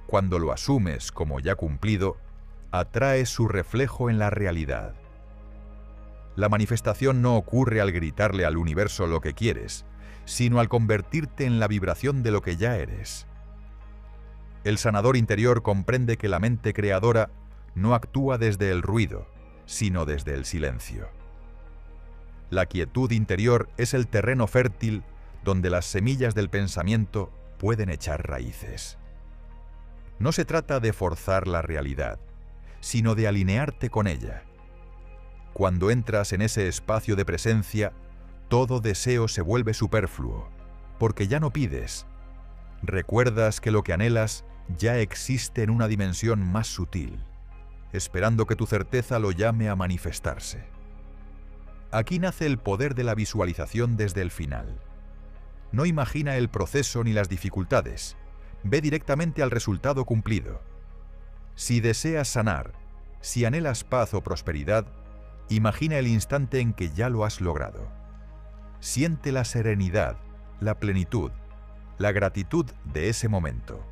Cuando lo asumes como ya cumplido, atraes su reflejo en la realidad. La manifestación no ocurre al gritarle al universo lo que quieres, sino al convertirte en la vibración de lo que ya eres. El sanador interior comprende que la mente creadora no actúa desde el ruido, sino desde el silencio. La quietud interior es el terreno fértil donde las semillas del pensamiento pueden echar raíces. No se trata de forzar la realidad, sino de alinearte con ella. Cuando entras en ese espacio de presencia, todo deseo se vuelve superfluo, porque ya no pides. Recuerdas que lo que anhelas ya existe en una dimensión más sutil, esperando que tu certeza lo llame a manifestarse. Aquí nace el poder de la visualización desde el final. No imagina el proceso ni las dificultades, ve directamente al resultado cumplido. Si deseas sanar, si anhelas paz o prosperidad, imagina el instante en que ya lo has logrado. Siente la serenidad, la plenitud, la gratitud de ese momento.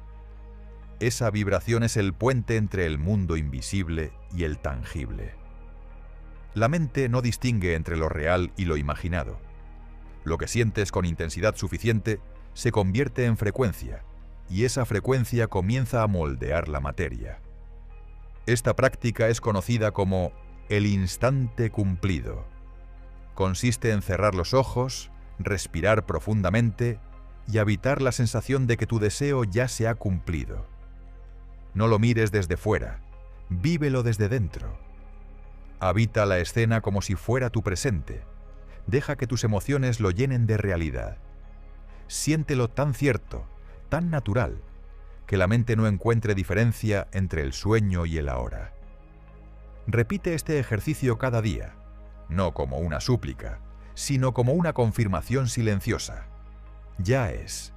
Esa vibración es el puente entre el mundo invisible y el tangible. La mente no distingue entre lo real y lo imaginado. Lo que sientes con intensidad suficiente se convierte en frecuencia, y esa frecuencia comienza a moldear la materia. Esta práctica es conocida como el instante cumplido. Consiste en cerrar los ojos, respirar profundamente y habitar la sensación de que tu deseo ya se ha cumplido. No lo mires desde fuera, vívelo desde dentro. Habita la escena como si fuera tu presente. Deja que tus emociones lo llenen de realidad. Siéntelo tan cierto, tan natural, que la mente no encuentre diferencia entre el sueño y el ahora. Repite este ejercicio cada día, no como una súplica, sino como una confirmación silenciosa. Ya es.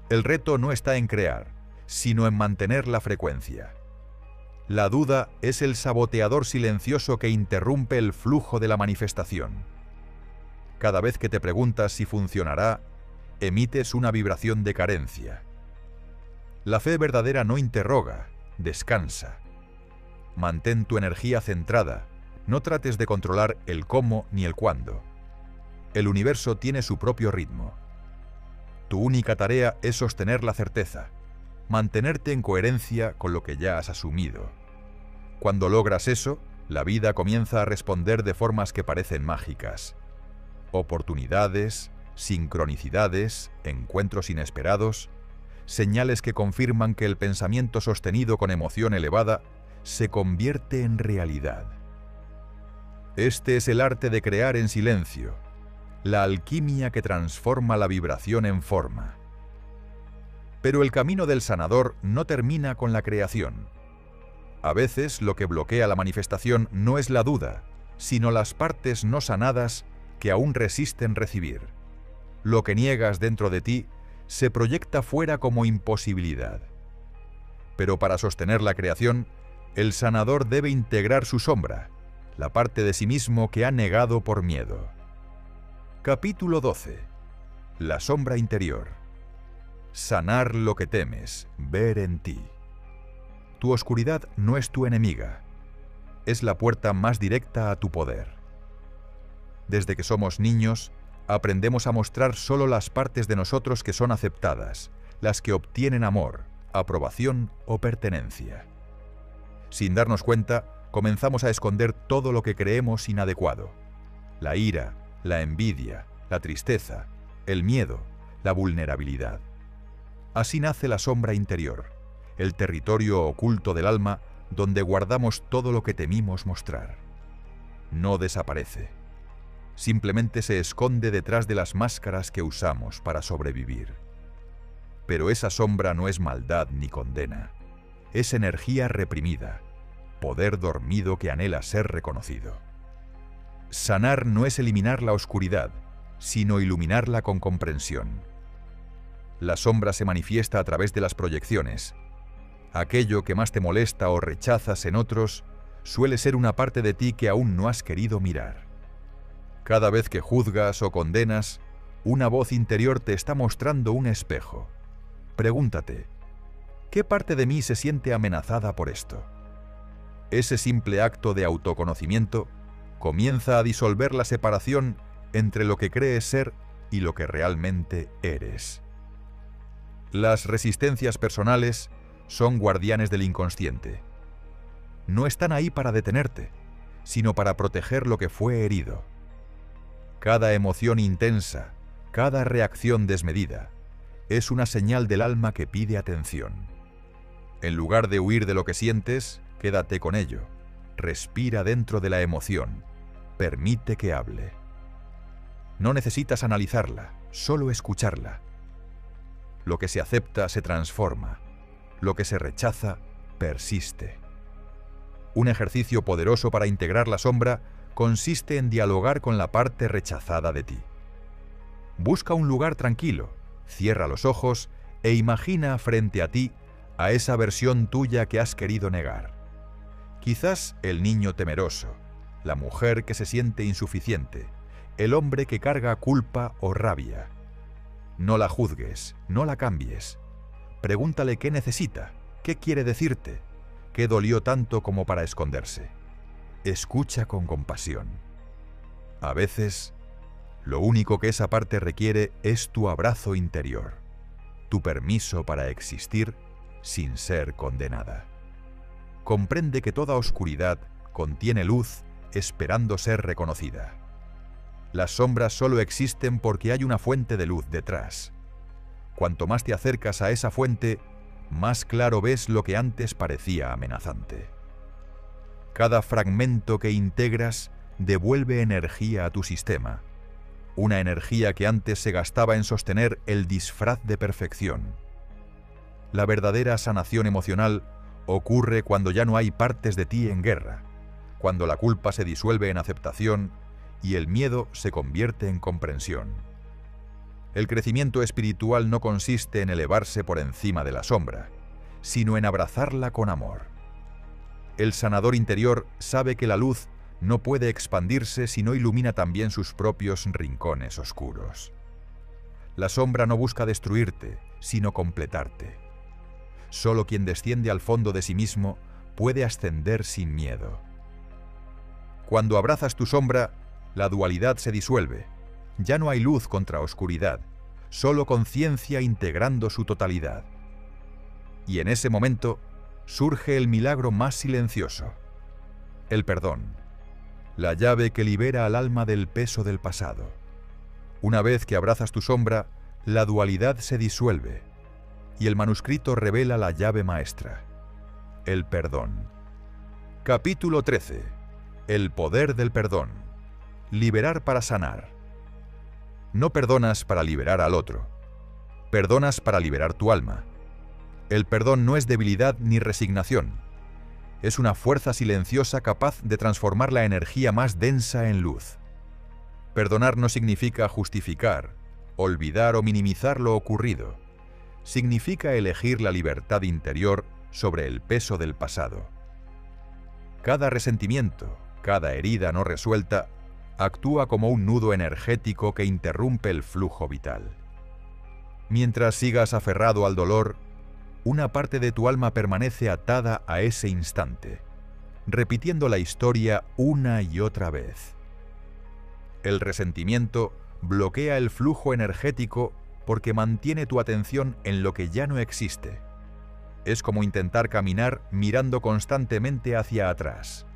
El reto no está en crear, sino en mantener la frecuencia. La duda es el saboteador silencioso que interrumpe el flujo de la manifestación. Cada vez que te preguntas si funcionará, emites una vibración de carencia. La fe verdadera no interroga, descansa. Mantén tu energía centrada, no trates de controlar el cómo ni el cuándo. El universo tiene su propio ritmo. Tu única tarea es sostener la certeza, mantenerte en coherencia con lo que ya has asumido. Cuando logras eso, la vida comienza a responder de formas que parecen mágicas. Oportunidades, sincronicidades, encuentros inesperados, señales que confirman que el pensamiento sostenido con emoción elevada se convierte en realidad. Este es el arte de crear en silencio, la alquimia que transforma la vibración en forma. Pero el camino del sanador no termina con la creación. A veces lo que bloquea la manifestación no es la duda, sino las partes no sanadas que aún resisten recibir. Lo que niegas dentro de ti se proyecta fuera como imposibilidad. Pero para sostener la creación, el sanador debe integrar su sombra, la parte de sí mismo que ha negado por miedo. Capítulo 12. La sombra interior. Sanar lo que temes, ver en ti. Tu oscuridad no es tu enemiga, es la puerta más directa a tu poder. Desde que somos niños, aprendemos a mostrar solo las partes de nosotros que son aceptadas, las que obtienen amor, aprobación o pertenencia. Sin darnos cuenta, comenzamos a esconder todo lo que creemos inadecuado: la ira, la envidia, la tristeza, el miedo, la vulnerabilidad. Así nace la sombra interior, el territorio oculto del alma donde guardamos todo lo que temimos mostrar. No desaparece. Simplemente se esconde detrás de las máscaras que usamos para sobrevivir. Pero esa sombra no es maldad ni condena. Es energía reprimida, poder dormido que anhela ser reconocido. Sanar no es eliminar la oscuridad, sino iluminarla con comprensión. La sombra se manifiesta a través de las proyecciones. Aquello que más te molesta o rechazas en otros suele ser una parte de ti que aún no has querido mirar. Cada vez que juzgas o condenas, Una voz interior te está mostrando un espejo. Pregúntate, ¿qué parte de mí se siente amenazada por esto? Ese simple acto de autoconocimiento comienza a disolver la separación entre lo que crees ser y lo que realmente eres. Las resistencias personales son guardianes del inconsciente. No están ahí para detenerte, sino para proteger lo que fue herido. Cada emoción intensa, cada reacción desmedida, es una señal del alma que pide atención. En lugar de huir de lo que sientes, quédate con ello. Respira dentro de la emoción. Permite que hable. No necesitas analizarla, solo escucharla. Lo que se acepta se transforma. Lo que se rechaza persiste. Un ejercicio poderoso para integrar la sombra consiste en dialogar con la parte rechazada de ti. Busca un lugar tranquilo, cierra los ojos e imagina frente a ti a esa versión tuya que has querido negar. Quizás el niño temeroso, la mujer que se siente insuficiente, el hombre que carga culpa o rabia. No la juzgues, no la cambies. Pregúntale qué necesita, qué quiere decirte, qué dolió tanto como para esconderse. Escucha con compasión. A veces, lo único que esa parte requiere es tu abrazo interior, tu permiso para existir sin ser condenada. Comprende que toda oscuridad contiene luz esperando ser reconocida. Las sombras solo existen porque hay una fuente de luz detrás. Cuanto más te acercas a esa fuente, más claro ves lo que antes parecía amenazante. Cada fragmento que integras devuelve energía a tu sistema, una energía que antes se gastaba en sostener el disfraz de perfección. La verdadera sanación emocional ocurre cuando ya no hay partes de ti en guerra, cuando la culpa se disuelve en aceptación y el miedo se convierte en comprensión. El crecimiento espiritual no consiste en elevarse por encima de la sombra, sino en abrazarla con amor. El sanador interior sabe que la luz no puede expandirse si no ilumina también sus propios rincones oscuros. La sombra no busca destruirte, sino completarte. Solo quien desciende al fondo de sí mismo puede ascender sin miedo. Cuando abrazas tu sombra, la dualidad se disuelve. Ya no hay luz contra oscuridad, solo conciencia integrando su totalidad. Y en ese momento surge el milagro más silencioso, el perdón, la llave que libera al alma del peso del pasado. Una vez que abrazas tu sombra, la dualidad se disuelve y el manuscrito revela la llave maestra, el perdón. Capítulo 13. El poder del perdón. Liberar para sanar. No perdonas para liberar al otro. Perdonas para liberar tu alma. El perdón no es debilidad ni resignación. Es una fuerza silenciosa capaz de transformar la energía más densa en luz. Perdonar no significa justificar, olvidar o minimizar lo ocurrido. Significa elegir la libertad interior sobre el peso del pasado. Cada resentimiento, cada herida no resuelta, actúa como un nudo energético que interrumpe el flujo vital. Mientras sigas aferrado al dolor, una parte de tu alma permanece atada a ese instante, repitiendo la historia una y otra vez. El resentimiento bloquea el flujo energético porque mantiene tu atención en lo que ya no existe. Es como intentar caminar mirando constantemente hacia atrás.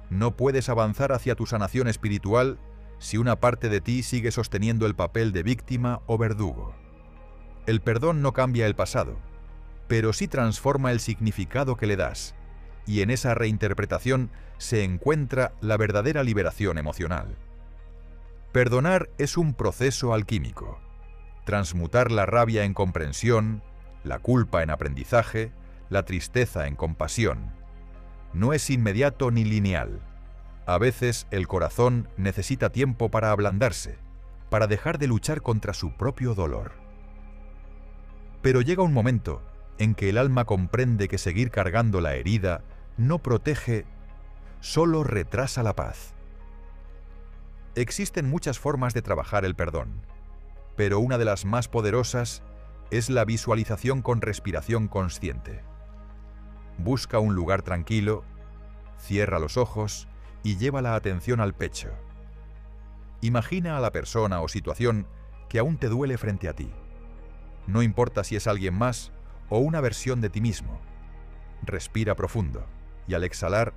No puedes avanzar hacia tu sanación espiritual si una parte de ti sigue sosteniendo el papel de víctima o verdugo. El perdón no cambia el pasado, pero sí transforma el significado que le das, y en esa reinterpretación se encuentra la verdadera liberación emocional. Perdonar es un proceso alquímico. Transmutar la rabia en comprensión, la culpa en aprendizaje, la tristeza en compasión. No es inmediato ni lineal. A veces el corazón necesita tiempo para ablandarse, para dejar de luchar contra su propio dolor. Pero llega un momento en que el alma comprende que seguir cargando la herida no protege, solo retrasa la paz. Existen muchas formas de trabajar el perdón. pero una de las más poderosas es la visualización con respiración consciente. Busca un lugar tranquilo, cierra los ojos y lleva la atención al pecho. Imagina a la persona o situación que aún te duele frente a ti. No importa si es alguien más o una versión de ti mismo. Respira profundo y al exhalar,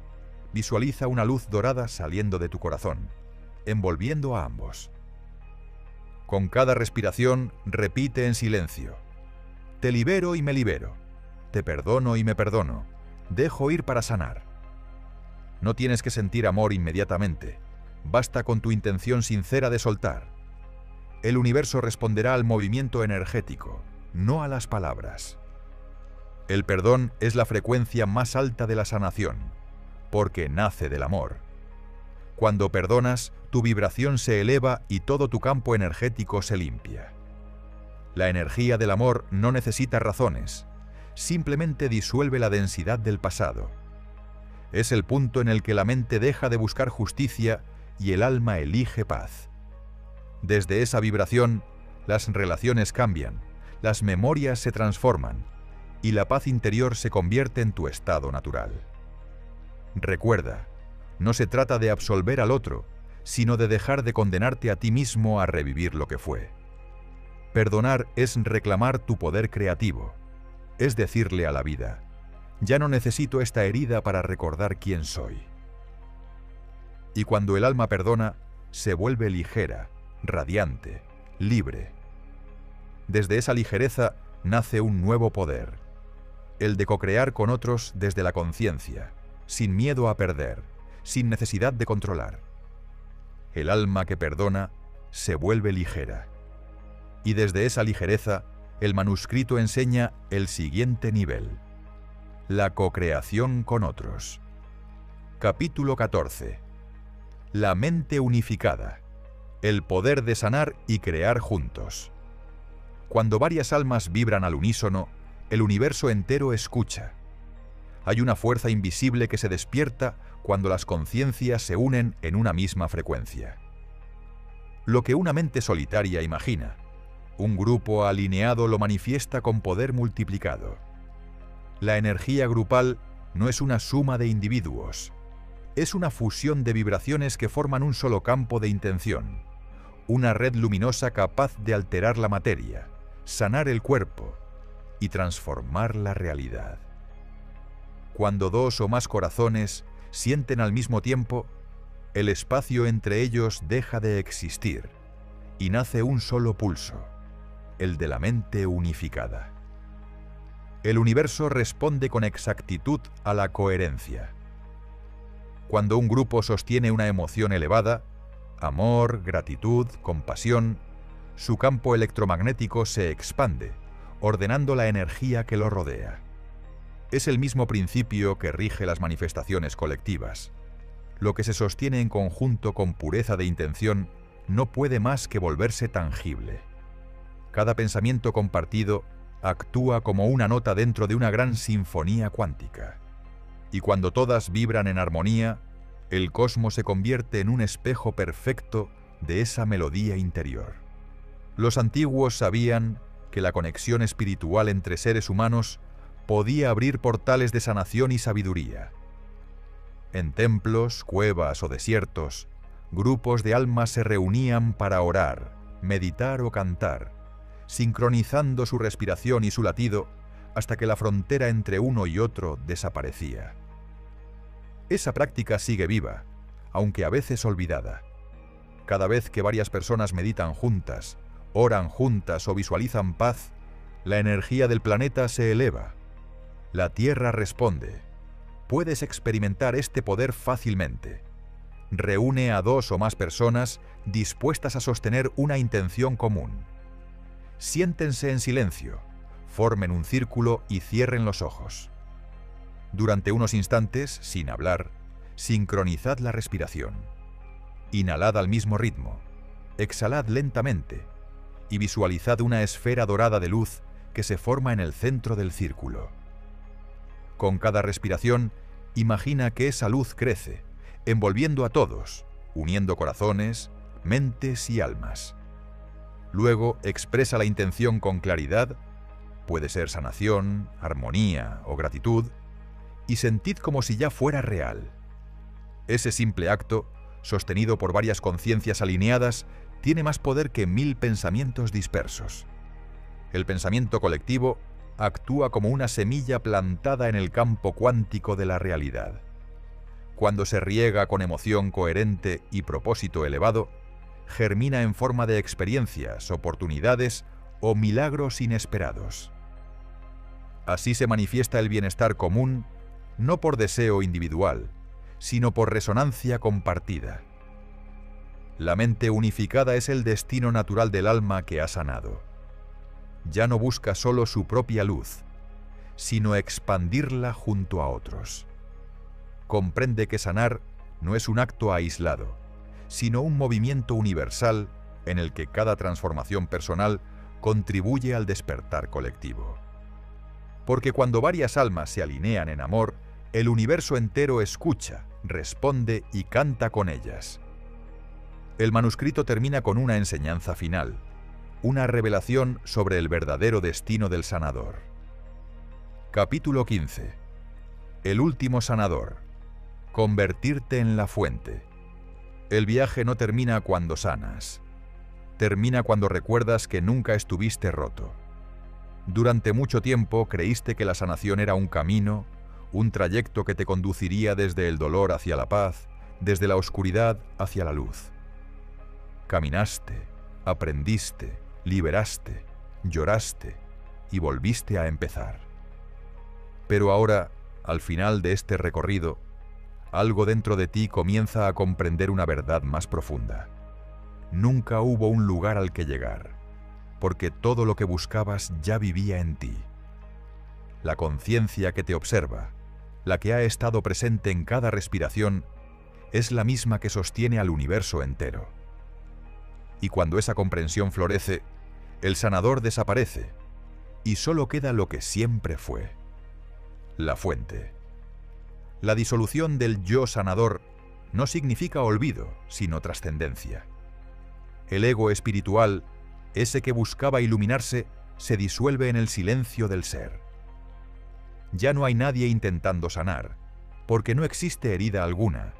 visualiza una luz dorada saliendo de tu corazón, envolviendo a ambos. Con cada respiración, repite en silencio: te libero y me libero, te perdono y me perdono, dejo ir para sanar. No tienes que sentir amor inmediatamente, basta con tu intención sincera de soltar. El universo responderá al movimiento energético, no a las palabras. El perdón es la frecuencia más alta de la sanación, porque nace del amor. Cuando perdonas, tu vibración se eleva y todo tu campo energético se limpia. La energía del amor no necesita razones, simplemente disuelve la densidad del pasado. Es el punto en el que la mente deja de buscar justicia y el alma elige paz. Desde esa vibración, las relaciones cambian, las memorias se transforman y la paz interior se convierte en tu estado natural. Recuerda, no se trata de absolver al otro, sino de dejar de condenarte a ti mismo a revivir lo que fue. Perdonar es reclamar tu poder creativo, es decirle a la vida: ya no necesito esta herida para recordar quién soy. Y cuando el alma perdona, se vuelve ligera, radiante, libre. Desde esa ligereza nace un nuevo poder, el de co-crear con otros desde la conciencia, sin miedo a perder, sin necesidad de controlar. El alma que perdona se vuelve ligera. Y desde esa ligereza, el manuscrito enseña el siguiente nivel: la co-creación con otros. Capítulo 14. La mente unificada. El poder de sanar y crear juntos. Cuando varias almas vibran al unísono, el universo entero escucha. Hay una fuerza invisible que se despierta cuando las conciencias se unen en una misma frecuencia. Lo que una mente solitaria imagina, un grupo alineado lo manifiesta con poder multiplicado. La energía grupal no es una suma de individuos, es una fusión de vibraciones que forman un solo campo de intención, una red luminosa capaz de alterar la materia, sanar el cuerpo y transformar la realidad. Cuando dos o más corazones sienten al mismo tiempo, el espacio entre ellos deja de existir y nace un solo pulso, el de la mente unificada. El universo responde con exactitud a la coherencia. Cuando un grupo sostiene una emoción elevada, amor, gratitud, compasión, su campo electromagnético se expande, ordenando la energía que lo rodea. Es el mismo principio que rige las manifestaciones colectivas. Lo que se sostiene en conjunto con pureza de intención no puede más que volverse tangible. Cada pensamiento compartido actúa como una nota dentro de una gran sinfonía cuántica. Y cuando todas vibran en armonía, el cosmos se convierte en un espejo perfecto de esa melodía interior. Los antiguos sabían que la conexión espiritual entre seres humanos podía abrir portales de sanación y sabiduría. En templos, cuevas o desiertos, grupos de almas se reunían para orar, meditar o cantar, sincronizando su respiración y su latido hasta que la frontera entre uno y otro desaparecía. Esa práctica sigue viva, aunque a veces olvidada. Cada vez que varias personas meditan juntas, oran juntas o visualizan paz, la energía del planeta se eleva. La Tierra responde. Puedes experimentar este poder fácilmente. Reúne a dos o más personas dispuestas a sostener una intención común. Siéntense en silencio, formen un círculo y cierren los ojos. Durante unos instantes, sin hablar, sincronizad la respiración. Inhalad al mismo ritmo, exhalad lentamente y visualizad una esfera dorada de luz que se forma en el centro del círculo. Con cada respiración, imagina que esa luz crece, envolviendo a todos, uniendo corazones, mentes y almas. Luego expresa la intención con claridad, puede ser sanación, armonía o gratitud, y sentid como si ya fuera real. Ese simple acto, sostenido por varias conciencias alineadas, tiene más poder que 1000 pensamientos dispersos. El pensamiento colectivo actúa como una semilla plantada en el campo cuántico de la realidad. Cuando se riega con emoción coherente y propósito elevado, germina en forma de experiencias, oportunidades o milagros inesperados. Así se manifiesta el bienestar común, no por deseo individual, sino por resonancia compartida. La mente unificada es el destino natural del alma que ha sanado. Ya no busca solo su propia luz, sino expandirla junto a otros. Comprende que sanar no es un acto aislado, sino un movimiento universal en el que cada transformación personal contribuye al despertar colectivo. Porque cuando varias almas se alinean en amor, el universo entero escucha, responde y canta con ellas. El manuscrito termina con una enseñanza final, una revelación sobre el verdadero destino del sanador. Capítulo 15. El último sanador. Convertirte en la fuente. El viaje no termina cuando sanas. Termina cuando recuerdas que nunca estuviste roto. Durante mucho tiempo creíste que la sanación era un camino, un trayecto que te conduciría desde el dolor hacia la paz, desde la oscuridad hacia la luz. Caminaste, aprendiste, liberaste, lloraste y volviste a empezar. Pero ahora, al final de este recorrido, algo dentro de ti comienza a comprender una verdad más profunda. Nunca hubo un lugar al que llegar, porque todo lo que buscabas ya vivía en ti. La conciencia que te observa, la que ha estado presente en cada respiración, es la misma que sostiene al universo entero. Y cuando esa comprensión florece, el sanador desaparece, y solo queda lo que siempre fue: la fuente. La disolución del yo sanador no significa olvido, sino trascendencia. El ego espiritual, ese que buscaba iluminarse, se disuelve en el silencio del ser. Ya no hay nadie intentando sanar, porque no existe herida alguna,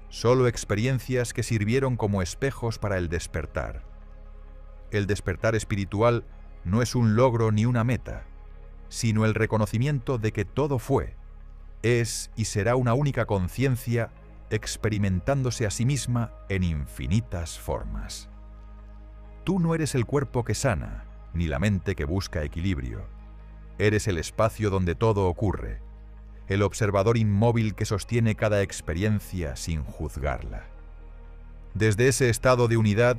solo experiencias que sirvieron como espejos para el despertar. El despertar espiritual no es un logro ni una meta, sino el reconocimiento de que todo fue, es y será una única conciencia experimentándose a sí misma en infinitas formas. Tú no eres el cuerpo que sana, ni la mente que busca equilibrio. Eres el espacio donde todo ocurre, el observador inmóvil que sostiene cada experiencia sin juzgarla. Desde ese estado de unidad,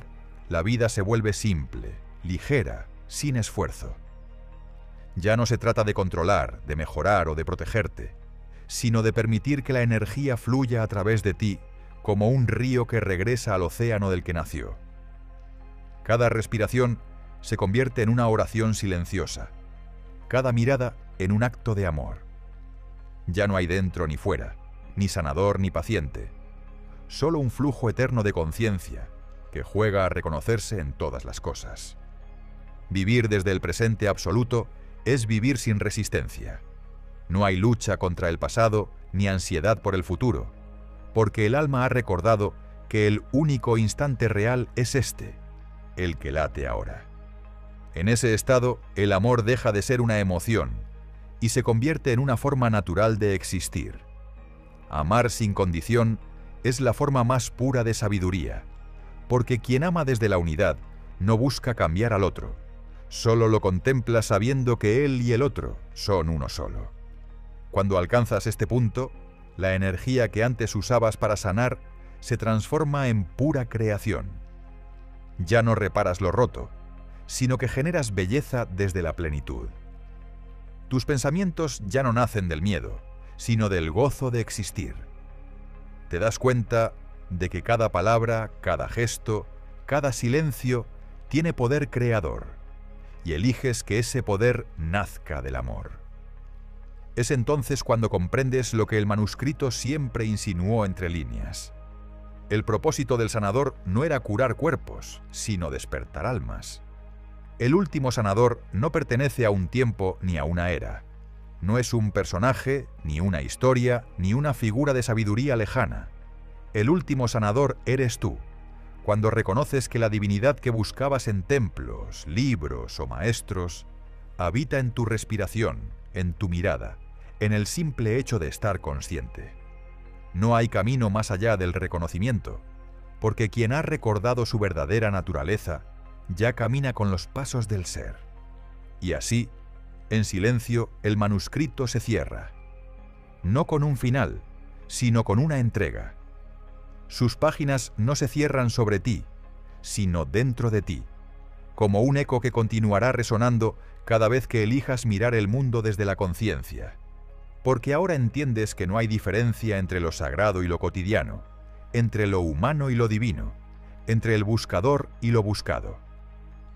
la vida se vuelve simple, ligera, sin esfuerzo. Ya no se trata de controlar, de mejorar o de protegerte, sino de permitir que la energía fluya a través de ti como un río que regresa al océano del que nació. Cada respiración se convierte en una oración silenciosa, cada mirada en un acto de amor. Ya no hay dentro ni fuera, ni sanador ni paciente, solo un flujo eterno de conciencia que juega a reconocerse en todas las cosas. Vivir desde el presente absoluto es vivir sin resistencia. No hay lucha contra el pasado ni ansiedad por el futuro, porque el alma ha recordado que el único instante real es este, el que late ahora. En ese estado, el amor deja de ser una emoción y se convierte en una forma natural de existir. Amar sin condición es la forma más pura de sabiduría, porque quien ama desde la unidad no busca cambiar al otro, solo lo contempla sabiendo que él y el otro son uno solo. Cuando alcanzas este punto, la energía que antes usabas para sanar se transforma en pura creación. Ya no reparas lo roto, sino que generas belleza desde la plenitud. Tus pensamientos ya no nacen del miedo, sino del gozo de existir. Te das cuenta de que cada palabra, cada gesto, cada silencio tiene poder creador, y eliges que ese poder nazca del amor. Es entonces cuando comprendes lo que el manuscrito siempre insinuó entre líneas. El propósito del sanador no era curar cuerpos, sino despertar almas. El último sanador no pertenece a un tiempo ni a una era. No es un personaje, ni una historia, ni una figura de sabiduría lejana. El último sanador eres tú, cuando reconoces que la divinidad que buscabas en templos, libros o maestros, habita en tu respiración, en tu mirada, en el simple hecho de estar consciente. No hay camino más allá del reconocimiento, porque quien ha recordado su verdadera naturaleza ya camina con los pasos del ser. Y así, en silencio, el manuscrito se cierra. No con un final, sino con una entrega. Sus páginas no se cierran sobre ti, sino dentro de ti, como un eco que continuará resonando cada vez que elijas mirar el mundo desde la conciencia. Porque ahora entiendes que no hay diferencia entre lo sagrado y lo cotidiano, entre lo humano y lo divino, entre el buscador y lo buscado.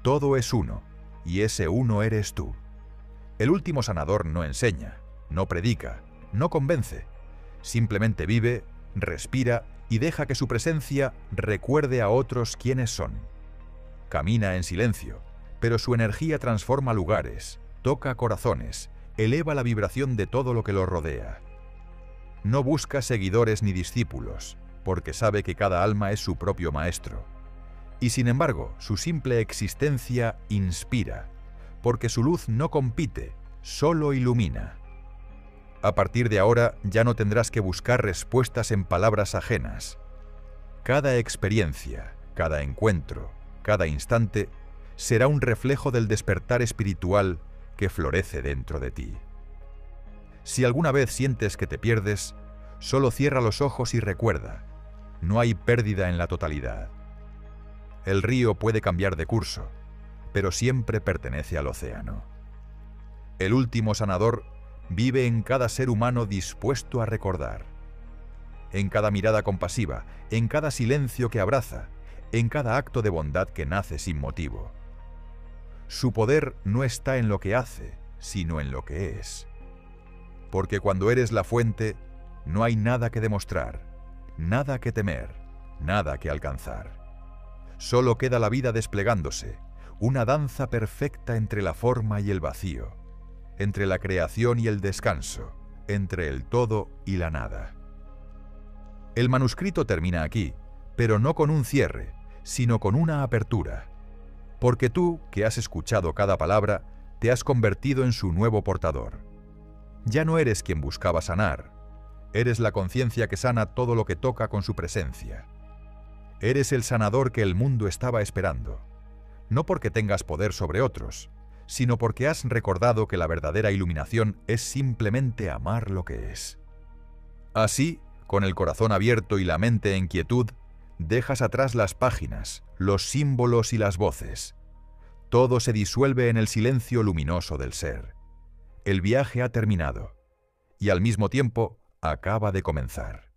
Todo es uno, y ese uno eres tú. El último sanador no enseña, no predica, no convence. Simplemente vive, respira y deja que su presencia recuerde a otros quiénes son. Camina en silencio, pero su energía transforma lugares, toca corazones, eleva la vibración de todo lo que lo rodea. No busca seguidores ni discípulos, porque sabe que cada alma es su propio maestro. Y sin embargo, su simple existencia inspira, porque su luz no compite, solo ilumina. A partir de ahora ya no tendrás que buscar respuestas en palabras ajenas. Cada experiencia, cada encuentro, cada instante será un reflejo del despertar espiritual que florece dentro de ti. Si alguna vez sientes que te pierdes, solo cierra los ojos y recuerda, no hay pérdida en la totalidad. El río puede cambiar de curso, pero siempre pertenece al océano. El último sanador vive en cada ser humano dispuesto a recordar. En cada mirada compasiva, en cada silencio que abraza, en cada acto de bondad que nace sin motivo. Su poder no está en lo que hace, sino en lo que es. Porque cuando eres la fuente, no hay nada que demostrar, nada que temer, nada que alcanzar. Solo queda la vida desplegándose, una danza perfecta entre la forma y el vacío, entre la creación y el descanso, entre el todo y la nada. El manuscrito termina aquí, pero no con un cierre, sino con una apertura. Porque tú, que has escuchado cada palabra, te has convertido en su nuevo portador. Ya no eres quien buscaba sanar, eres la conciencia que sana todo lo que toca con su presencia. Eres el sanador que el mundo estaba esperando, no porque tengas poder sobre otros, sino porque has recordado que la verdadera iluminación es simplemente amar lo que es. Así, con el corazón abierto y la mente en quietud, dejas atrás las páginas, los símbolos y las voces. Todo se disuelve en el silencio luminoso del ser. El viaje ha terminado, y al mismo tiempo acaba de comenzar.